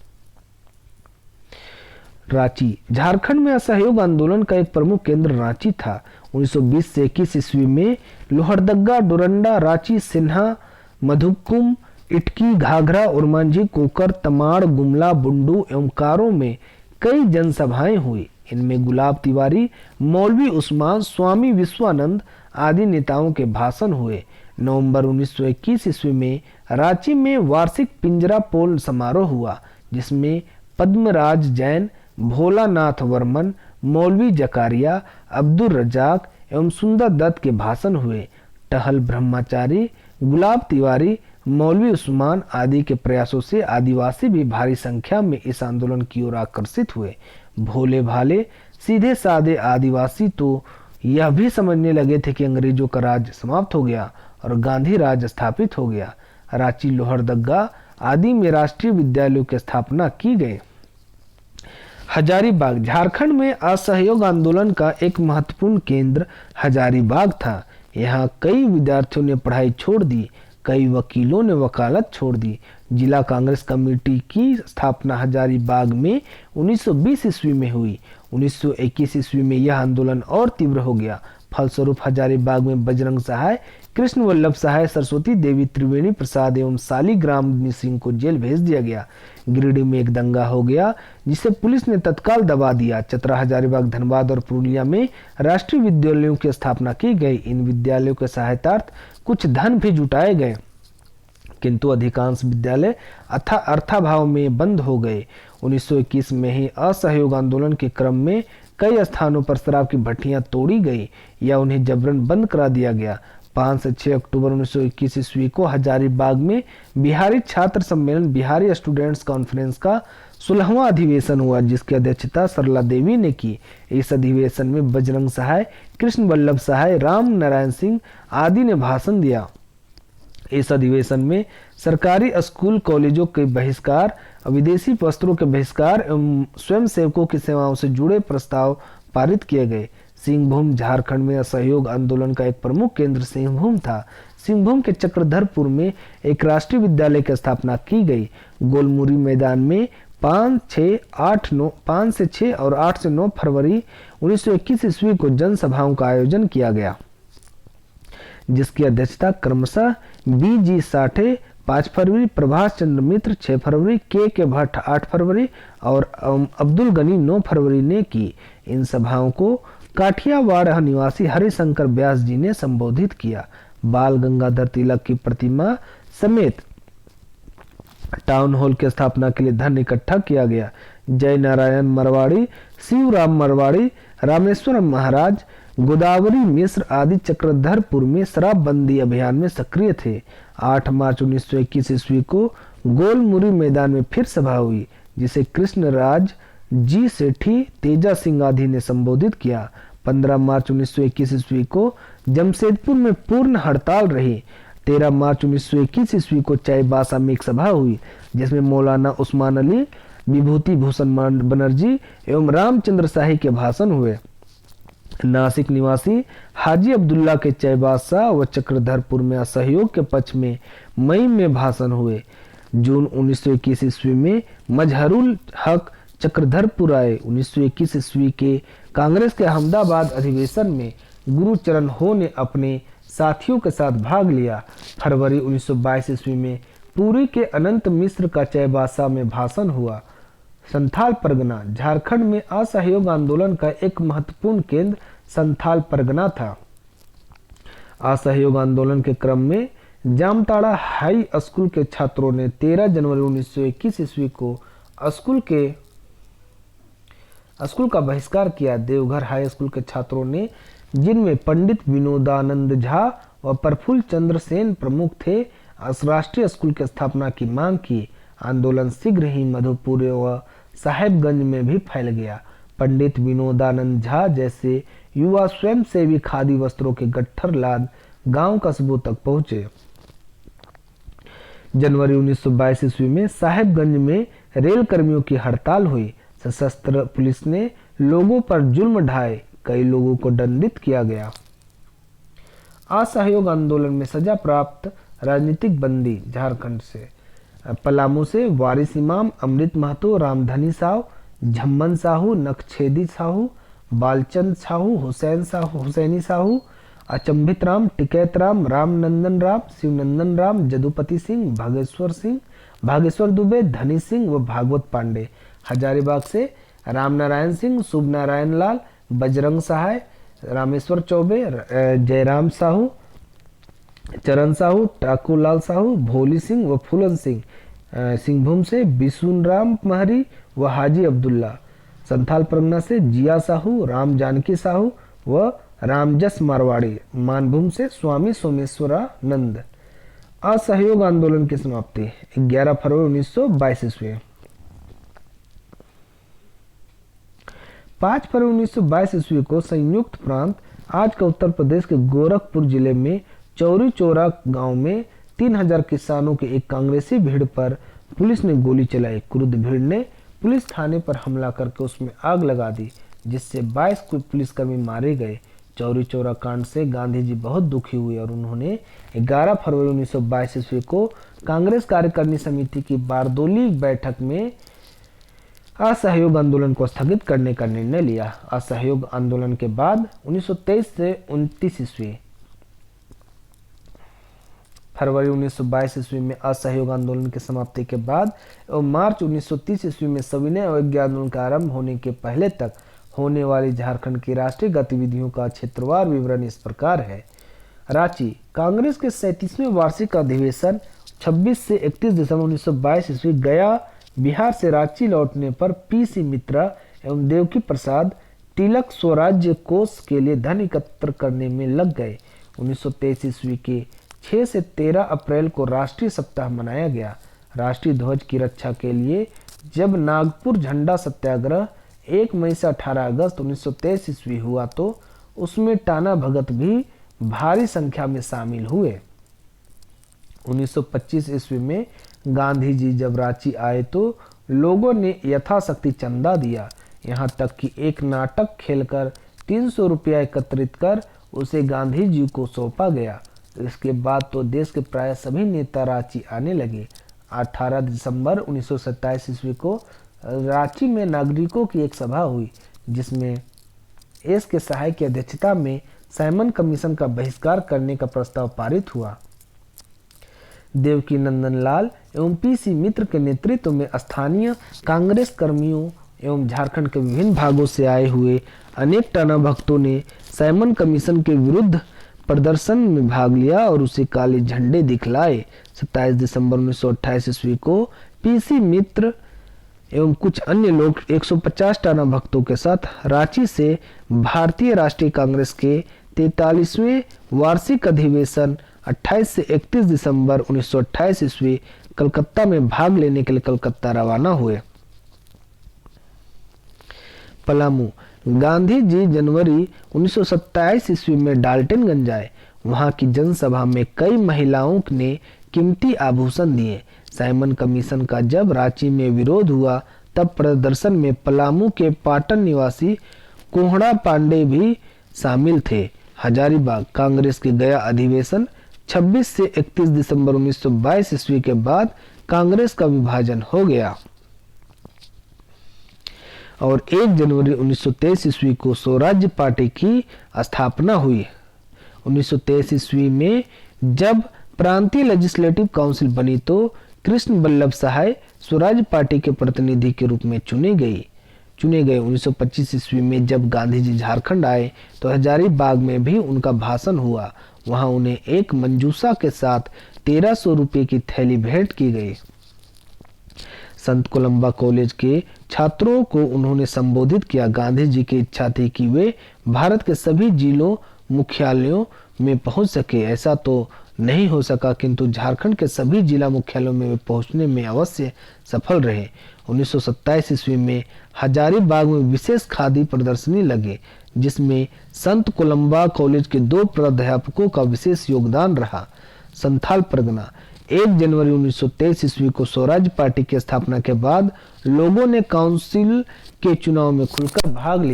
रांची, झारखंड में असहयोग आंदोलन का एक प्रमुख केंद्र रांची था। 1920 से 21 ईस्वी में लोहरदगा, डोरंडा, रांची, सिन्हा, मधुकुम, इटकी, घाघरा, उरमांझी, कोकर, तमाड़, गुमला, बुंडू एवं कारों में कई जनसभाएं हुई। इनमें गुलाब तिवारी, मौलवी उस्मान, स्वामी विश्वानंद आदि नेताओं के भाषण हुए। नवंबर 1921 ईस्वी में रांची में वार्षिक पिंजरा पोल समारोह हुआ, जिसमें पद्मराज जैन, भोलानाथ वर्मन, मौलवी जकारिया, अब्दुल रजाक एवं सुंदर दत्त के भाषण हुए। टहल ब्रह्मचारी, गुलाब तिवारी, मौलवी उस्मान आदि के प्रयासों से आदिवासी भी भारी संख्या में इस आंदोलन की ओर आकर्षित हुए। भोले भाले सीधे साधे आदिवासी तो यह भी समझने लगे थे कि अंग्रेजों का राज समाप्त हो गया और गांधी राज स्थापित हो गया। रांची, लोहरदगा आदि में राष्ट्रीय विद्यालयों की स्थापना की गई। हजारीबाग, झारखंड में असहयोग आंदोलन का एक महत्वपूर्ण केंद्र हजारीबाग था। यहाँ कई विद्यार्थियों ने पढ़ाई छोड़ दी, कई वकीलों ने वकालत छोड़ दी। जिला कांग्रेस कमेटी की स्थापना हजारीबाग में 1920 ईस्वी में हुई। 1921 ईस्वी में यह आंदोलन और तीव्र हो गया। फलस्वरूप हजारीबाग में बजरंग सहाय, कृष्ण वल्लभ सहाय, सरस्वती देवी, त्रिवेणी प्रसाद एवं शालिग्राम सिंह को जेल भेज दिया गया। गिरिडीह में एक दंगा हो गया जिसे पुलिस ने तत्काल दबा दिया। चतरा, हजारीबाग, धनबाद और पुरुलिया में राष्ट्रीय विद्यालयों की स्थापना की गई। इन विद्यालयों के सहायतार्थ कुछ धन भी जुटाए गए, किंतु अधिकांश विद्यालय अर्थाभाव में बंद हो गए। 1921 में ही असहयोग आंदोलन के क्रम में कई स्थानों पर शराब की भट्टियां तोड़ी गई या उन्हें जबरन बंद करा दिया गया। 5 से 6 अक्टूबर 1921 ईस्वी को हजारीबाग में बिहारी छात्र सम्मेलन, बिहारी स्टूडेंट्स कॉन्फ्रेंस का 16वां अधिवेशन हुआ, जिसकी अध्यक्षता सरला देवी ने की। इस अधिवेशन में बजरंग सहाय, कृष्ण वल्लभ सहाय, राम नारायण सिंह आदि ने भाषण दिया। इस अधिवेशन में सरकारी स्कूल कॉलेजों के बहिष्कार, विदेशी वस्त्रों के बहिष्कार एवं स्वयंसेवकों की सेवाओं से जुड़े प्रस्ताव पारित किए गए। सिंहभूम, झारखंड में असहयोग आंदोलन का एक प्रमुख केंद्र सिंहभूम था। सिंहभूम के चक्रधरपुर में एक राष्ट्रीय विद्यालय की स्थापना की गई। गोलमुरी मैदान में 5 से 6 और 8 से 9 फरवरी 1921 ईस्वी को जनसभाओं का आयोजन किया गया, जिसकी अध्यक्षता क्रमशः बी.जी. साठे 5 फरवरी, प्रभाष चंद्र मित्र 6 फरवरी, के भट्ट 8 फरवरी और अब्दुल गनी 9 फरवरी ने की। इन सभाओं को काठियावाड़ निवासी हरिशंकर व्यास जी ने संबोधित किया। बाल गंगाधर तिलक की प्रतिमा समेत टाउन हॉल की स्थापना के लिए धन इकट्ठा किया गया। जय नारायण मरवाड़ी, शिवराम मरवाड़ी, रामेश्वरम महाराज, गोदावरी मिश्र आदि चक्रधरपुर में शराबबंदी अभियान में सक्रिय थे। 8 मार्च 1921 ईस्वी को गोलमुरी मैदान में फिर सभा हुई, जिसे कृष्णराज जी सेठी, तेजा सिंह आदि ने संबोधित किया। 15 मार्च 1921 ईस्वी को जमशेदपुर में पूर्ण हड़ताल रही। 13 मार्च 1921 ईस्वी को चाईबासा में एक सभा हुई, जिसमें मौलाना उस्मान अली, विभूति भूषण बनर्जी एवं रामचंद्र शाही के भाषण हुए। नासिक निवासी हाजी अब्दुल्ला के चाईबासा व चक्रधरपुर में असहयोग के पक्ष में मई में भाषण हुए। जून 1921 ईस्वी में मजहरुल हक चक्रधरपुर आए। 1921 ईस्वी के कांग्रेस के अहमदाबाद अधिवेशन में गुरुचरण हो ने अपने साथियों के साथ भाग लिया। फरवरी 1922 ईस्वी में पुरी के अनंत मिश्र का चाईबासा में भाषण हुआ। संथाल परगना, झारखंड में असहयोग आंदोलन का एक महत्वपूर्ण केंद्र संथाल परगना था। असहयोग आंदोलन के क्रम में जामताड़ा हाई स्कूल के छात्रों ने 13 जनवरी 1921 ईस्वी को स्कूल का बहिष्कार किया। देवघर हाई स्कूल के छात्रों ने, जिनमें पंडित विनोदानंद झा व प्रफुल्ल चंद्र सेन प्रमुख थे, राष्ट्रीय स्कूल की स्थापना की मांग की। आंदोलन शीघ्र ही मधुपुर व साहेबगंज में भी फैल गया। पंडित विनोदानंद झा जैसे युवा स्वयंसेवी खादी वस्त्रों के गट्ठर लाद गांव कस्बों तक पहुंचे। जनवरी 1922 ईस्वी में साहेबगंज में रेल कर्मियों की हड़ताल हुई। सशस्त्र पुलिस ने लोगों पर जुल्म ढाए, कई लोगों को दंडित किया गया। असहयोग आंदोलन में सजा प्राप्त राजनीतिक बंदी झारखंड से पलामू से वारिस इमाम, अमृत महतो, रामधनी साहू, झम्मन साहू, नखछेदी साहू, बालचंद साहू, हुसैनी साहू, अचंभित राम, टिकैत राम, रामनंदन राम, शिवनंदन राम, जदुपति सिंह, भागेश्वर दुबे, धनी सिंह व भागवत पांडे। हजारीबाग से राम नारायण सिंह, शुभ नारायण लाल, बजरंग सहाय, रामेश्वर चौबे, जयराम साहू, चरण साहू, ठाकुरलाल साहू, भोली सिंह व फूलन सिंह। सिंहभूम से बिशुन राम महरी व हाजी अब्दुल्ला। संथाल परगना से जिया साहू, राम जानकी साहू व रामजस मारवाड़ी। मानभूम से स्वामी सोमेश्वरानंद। असहयोग आंदोलन की समाप्ति 11 फरवरी 1922 ईस्वी। 5 फरवरी 1922 ईस्वी को संयुक्त प्रांत आज का उत्तर प्रदेश के गोरखपुर जिले में चौरी चौरा गांव में 3000 किसानों के एक कांग्रेसी भीड़ पर पुलिस ने गोली चलाई। क्रुद्ध भीड़ ने पुलिस थाने पर हमला करके उसमें आग लगा दी, जिससे 22 पुलिसकर्मी मारे गए। चौरी चौरा कांड से गांधी जी बहुत दुखी हुए और उन्होंने 11 फरवरी 1922 ईस्वी को कांग्रेस कार्यकारिणी समिति की बारदोली बैठक में असहयोग आंदोलन को स्थगित करने का निर्णय लिया। असहयोग आंदोलन के बाद 1923 से 29 ईस्वी फरवरी 1922 ईस्वी में असहयोग आंदोलन की समाप्ति के बाद एवं मार्च 1930 ईस्वी में सविनय अवज्ञा आंदोलन का आरंभ होने के पहले तक होने वाली झारखंड की राष्ट्रीय गतिविधियों का क्षेत्रवार विवरण इस प्रकार है। रांची कांग्रेस के 37वें वार्षिक अधिवेशन 26 से 31 दिसंबर 1922 ईस्वी। गया बिहार से रांची लौटने पर पीसी मित्रा एवं देवकी प्रसाद तिलक स्वराज्य कोष के लिए धन एकत्र करने में लग गए। 1923 ईस्वी के 6 से 13 अप्रैल को राष्ट्रीय सप्ताह मनाया गया। राष्ट्रीय ध्वज की रक्षा के लिए जब नागपुर झंडा सत्याग्रह 1 मई से 18 अगस्त 1923 ईस्वी हुआ तो उसमें टाना भगत भी भारी संख्या में शामिल हुए। 1925 ईस्वी में गांधी जी जब रांची आए तो लोगों ने यथाशक्ति चंदा दिया, यहाँ तक कि एक नाटक खेलकर 300 रुपया एकत्रित कर उसे गांधी जी को सौंपा गया। इसके बाद तो देश के प्राय सभी नेता रांची आने लगे। 18 दिसंबर 1927 ईस्वी को रांची में नागरिकों की एक सभा हुई, जिसमें एस के सहाय की अध्यक्षता में साइमन कमीशन का बहिष्कार करने का प्रस्ताव पारित हुआ। देवकी नंदन लाल एवं पीसी मित्र के नेतृत्व में स्थानीय कांग्रेस कर्मियों एवं झारखंड के विभिन्न भागों से आए हुए अनेक टाना भक्तों ने साइमन कमीशन के विरुद्ध प्रदर्शन में भाग लिया और उसे काले झंडे दिखलाए। 27 दिसंबर 1928 ईस्वी को पीसी मित्र एवं कुछ अन्य लोग 150 टाना भक्तों के साथ रांची से भारतीय राष्ट्रीय कांग्रेस के 43वें वार्षिक अधिवेशन 28 से 31 दिसंबर 1928 ईस्वी कलकत्ता में भाग लेने के लिए कलकत्ता रवाना हुए। पलामू गांधी जी जनवरी 1927 ईस्वी में डाल्टनगंज आए। वहां की जनसभा में कई महिलाओं ने कीमती आभूषण दिए। साइमन कमीशन का जब रांची में विरोध हुआ तब प्रदर्शन में पलामू के पाटन निवासी कोहड़ा पांडे भी शामिल थे। हजारीबाग कांग्रेस के गया अधिवेशन 26 से 31 दिसंबर 1922 ईस्वी के बाद कांग्रेस का विभाजन हो गया और 1 जनवरी 1923 ईस्वी को स्वराज्य पार्टी की स्थापना हुई। 1923 ईस्वी में जब प्रांतीय लेजिस्लेटिव काउंसिल बनी तो कृष्ण बल्लभ सहाय स्वराज्य पार्टी के प्रतिनिधि के रूप में चुने गए। 1925 ईस्वी में जब गांधी जी झारखंड आए तो हजारीबाग में भी उनका भाषण हुआ। वहां उन्हें एक मंजूसा के साथ 1300 रुपये की थैली भेंट की गई। संत कोलंबा कॉलेज के छात्रों को उन्होंने संबोधित किया। गांधी जी की इच्छा थी कि वे भारत के सभी जिलों मुख्यालयों में पहुंच सके। ऐसा तो नहीं हो सका, किंतु झारखंड के सभी जिला मुख्यालयों में वे पहुंचने में अवश्य सफल रहे। 1927 ईस्वी में हजारीबाग में विशेष खादी प्रदर्शनी लगे, जिसमें संत कोलंबा कॉलेज के 2 प्राध्यापकों का विशेष योगदान रहा। संथाल परगना 1 जनवरी 1923 ईस्वी को स्वराज पार्टी की स्थापना के बाद लोगों ने काउंसिल के चुनाव में खुलकर भाग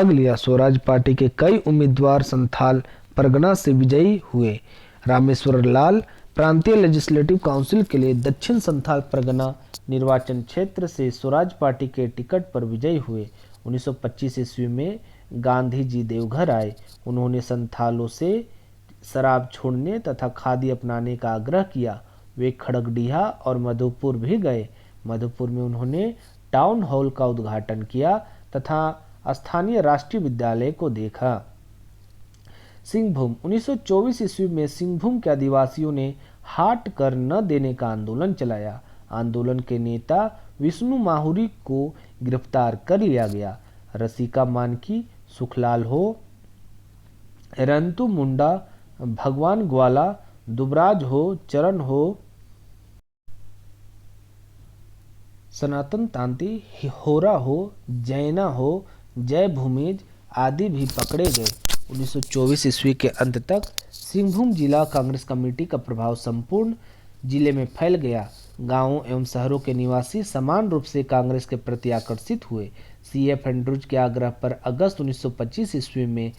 लिया। स्वराज पार्टी के कई उम्मीदवार संथाल परगना से विजयी हुए। रामेश्वर लाल प्रांतीय लेजिस्लेटिव काउंसिल के लिए दक्षिण संथाल परगना निर्वाचन क्षेत्र से स्वराज पार्टी के टिकट पर विजयी हुए। 1925 ईस्वी में गांधी जी देवघर आए। उन्होंने संथालों से शराब छोड़ने तथा खादी अपनाने का आग्रह किया। वे खड़गडिहा और मधुपुर भी गए। मधुपुर में उन्होंने टाउन हॉल का उद्घाटन किया तथा स्थानीय राष्ट्रीय विद्यालय को देखा। सिंहभूम 1924 ईस्वी में सिंहभूम के आदिवासियों ने हाट कर न देने का आंदोलन चलाया। आंदोलन के नेता विष्णु माहुरी को गिरफ्तार कर लिया गया। रसिका मानकी, सुखलाल हो, रंतु मुंडा, भगवान ग्वाला, दुबराज हो, चरण हो, सनातन तांती, होरा हो, जैना हो, जय भूमिज आदि भी पकड़े गए। 1924 ईस्वी के अंत तक सिंहभूम जिला कांग्रेस कमेटी का प्रभाव संपूर्ण जिले में फैल गया। गांवों एवं शहरों के निवासी समान रूप से कांग्रेस के प्रति आकर्षित हुए। CF एंड्रूज के आग्रह पर अगस्त 1925 ईस्वी में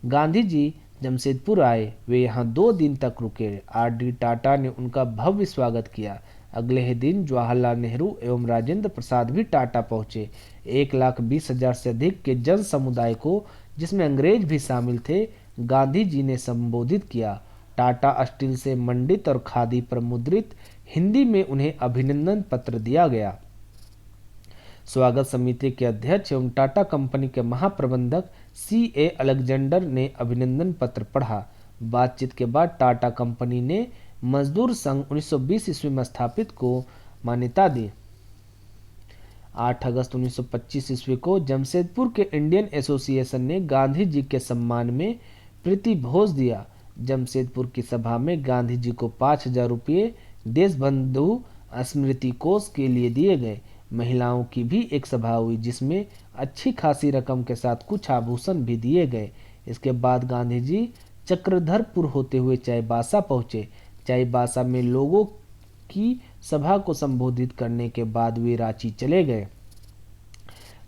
गांधी जी जमशेदपुर आए। वे यहाँ 2 दिन तक रुके। RD टाटा ने उनका भव्य स्वागत किया। अगले ही दिन जवाहरलाल नेहरू एवं राजेंद्र प्रसाद भी टाटा पहुंचे। 1,20,000 से अधिक के जन समुदाय को, जिसमें अंग्रेज भी शामिल थे, गांधी जी ने संबोधित किया। टाटा स्टील से मंडित और खादी पर मुद्रित हिंदी में उन्हें अभिनंदन पत्र दिया गया। स्वागत समिति के अध्यक्ष एवं टाटा कंपनी के महाप्रबंधक CA अलेक्जेंडर ने अभिनंदन पत्र पढ़ा। बातचीत के बाद टाटा कंपनी ने मजदूर संघ 1920 ईस्वी में स्थापित को मान्यता दी। 8 अगस्त 1925 ईस्वी को जमशेदपुर के इंडियन एसोसिएशन ने गांधी जी के सम्मान में प्रीति भोज दिया। जमशेदपुर की सभा में गांधी जी को 5,000 रुपये देशबंधु स्मृति कोष के लिए दिए गए। महिलाओं की भी एक सभा हुई, जिसमें अच्छी खासी रकम के साथ कुछ आभूषण भी दिए गए। इसके बाद गांधी जी चक्रधरपुर होते हुए चाईबासा पहुंचे। चाईबासा में लोगों की सभा को संबोधित करने के बाद वे रांची चले गए।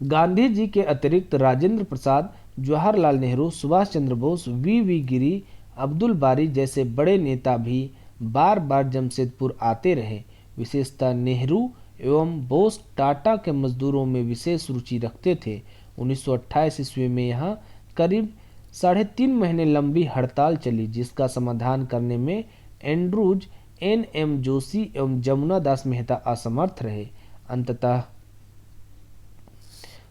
गांधी जी के अतिरिक्त राजेंद्र प्रसाद, जवाहरलाल नेहरू, सुभाष चंद्र बोस, वी गिरी, अब्दुल बारी जैसे बड़े नेता भी बार बार जमशेदपुर आते रहे। विशेषतः नेहरू एवं बोस टाटा के मजदूरों में विशेष रुचि रखते थे। 1928 ईस्वी में यहाँ करीब 3.5 महीने लंबी हड़ताल चली, जिसका समाधान करने में एंड्रूज, NM जोशी एवं जमुना दास मेहता असमर्थ रहे। अंततः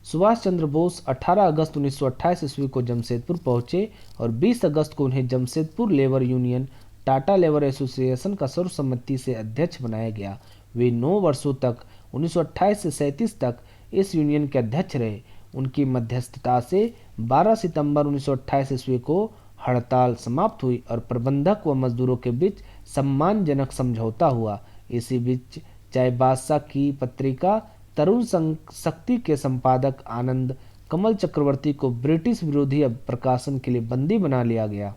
सुभाष चंद्र बोस 18 अगस्त 1928 ईस्वी को जमशेदपुर पहुंचे और 20 अगस्त को उन्हें Jamshedpur labour union Tata labour association का सर्वसम्मति से अध्यक्ष बनाया गया। वे 9 वर्षों तक 1928 से 37 तक इस यूनियन के अध्यक्ष रहे। उनकी मध्यस्थता से 12 सितंबर 1928 ईस्वी को हड़ताल समाप्त हुई और प्रबंधक व मजदूरों के बीच सम्मानजनक समझौता हुआ। इसी बीच चाईबासा की पत्रिका तरुण शक्ति के संपादक आनंद कमल चक्रवर्ती को ब्रिटिश विरोधी प्रकाशन के लिए बंदी बना लिया गया।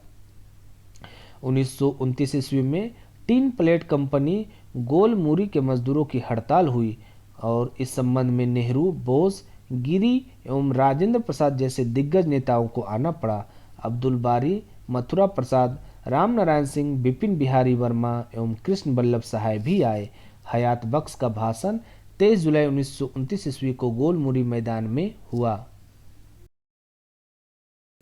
1929 ईस्वी में टीन प्लेट कंपनी गोलमुरी के मजदूरों की हड़ताल हुई और इस संबंध में नेहरू, बोस, गिरी एवं राजेंद्र प्रसाद जैसे दिग्गज नेताओं को आना पड़ा। अब्दुल बारी, मथुरा प्रसाद, राम नारायण सिंह, बिपिन बिहारी वर्मा एवं कृष्ण बल्लभ सहाय भी आए। हयात बख्श का भाषण 23 जुलाई 1929 ईस्वी को गोलमुरी मैदान में हुआ।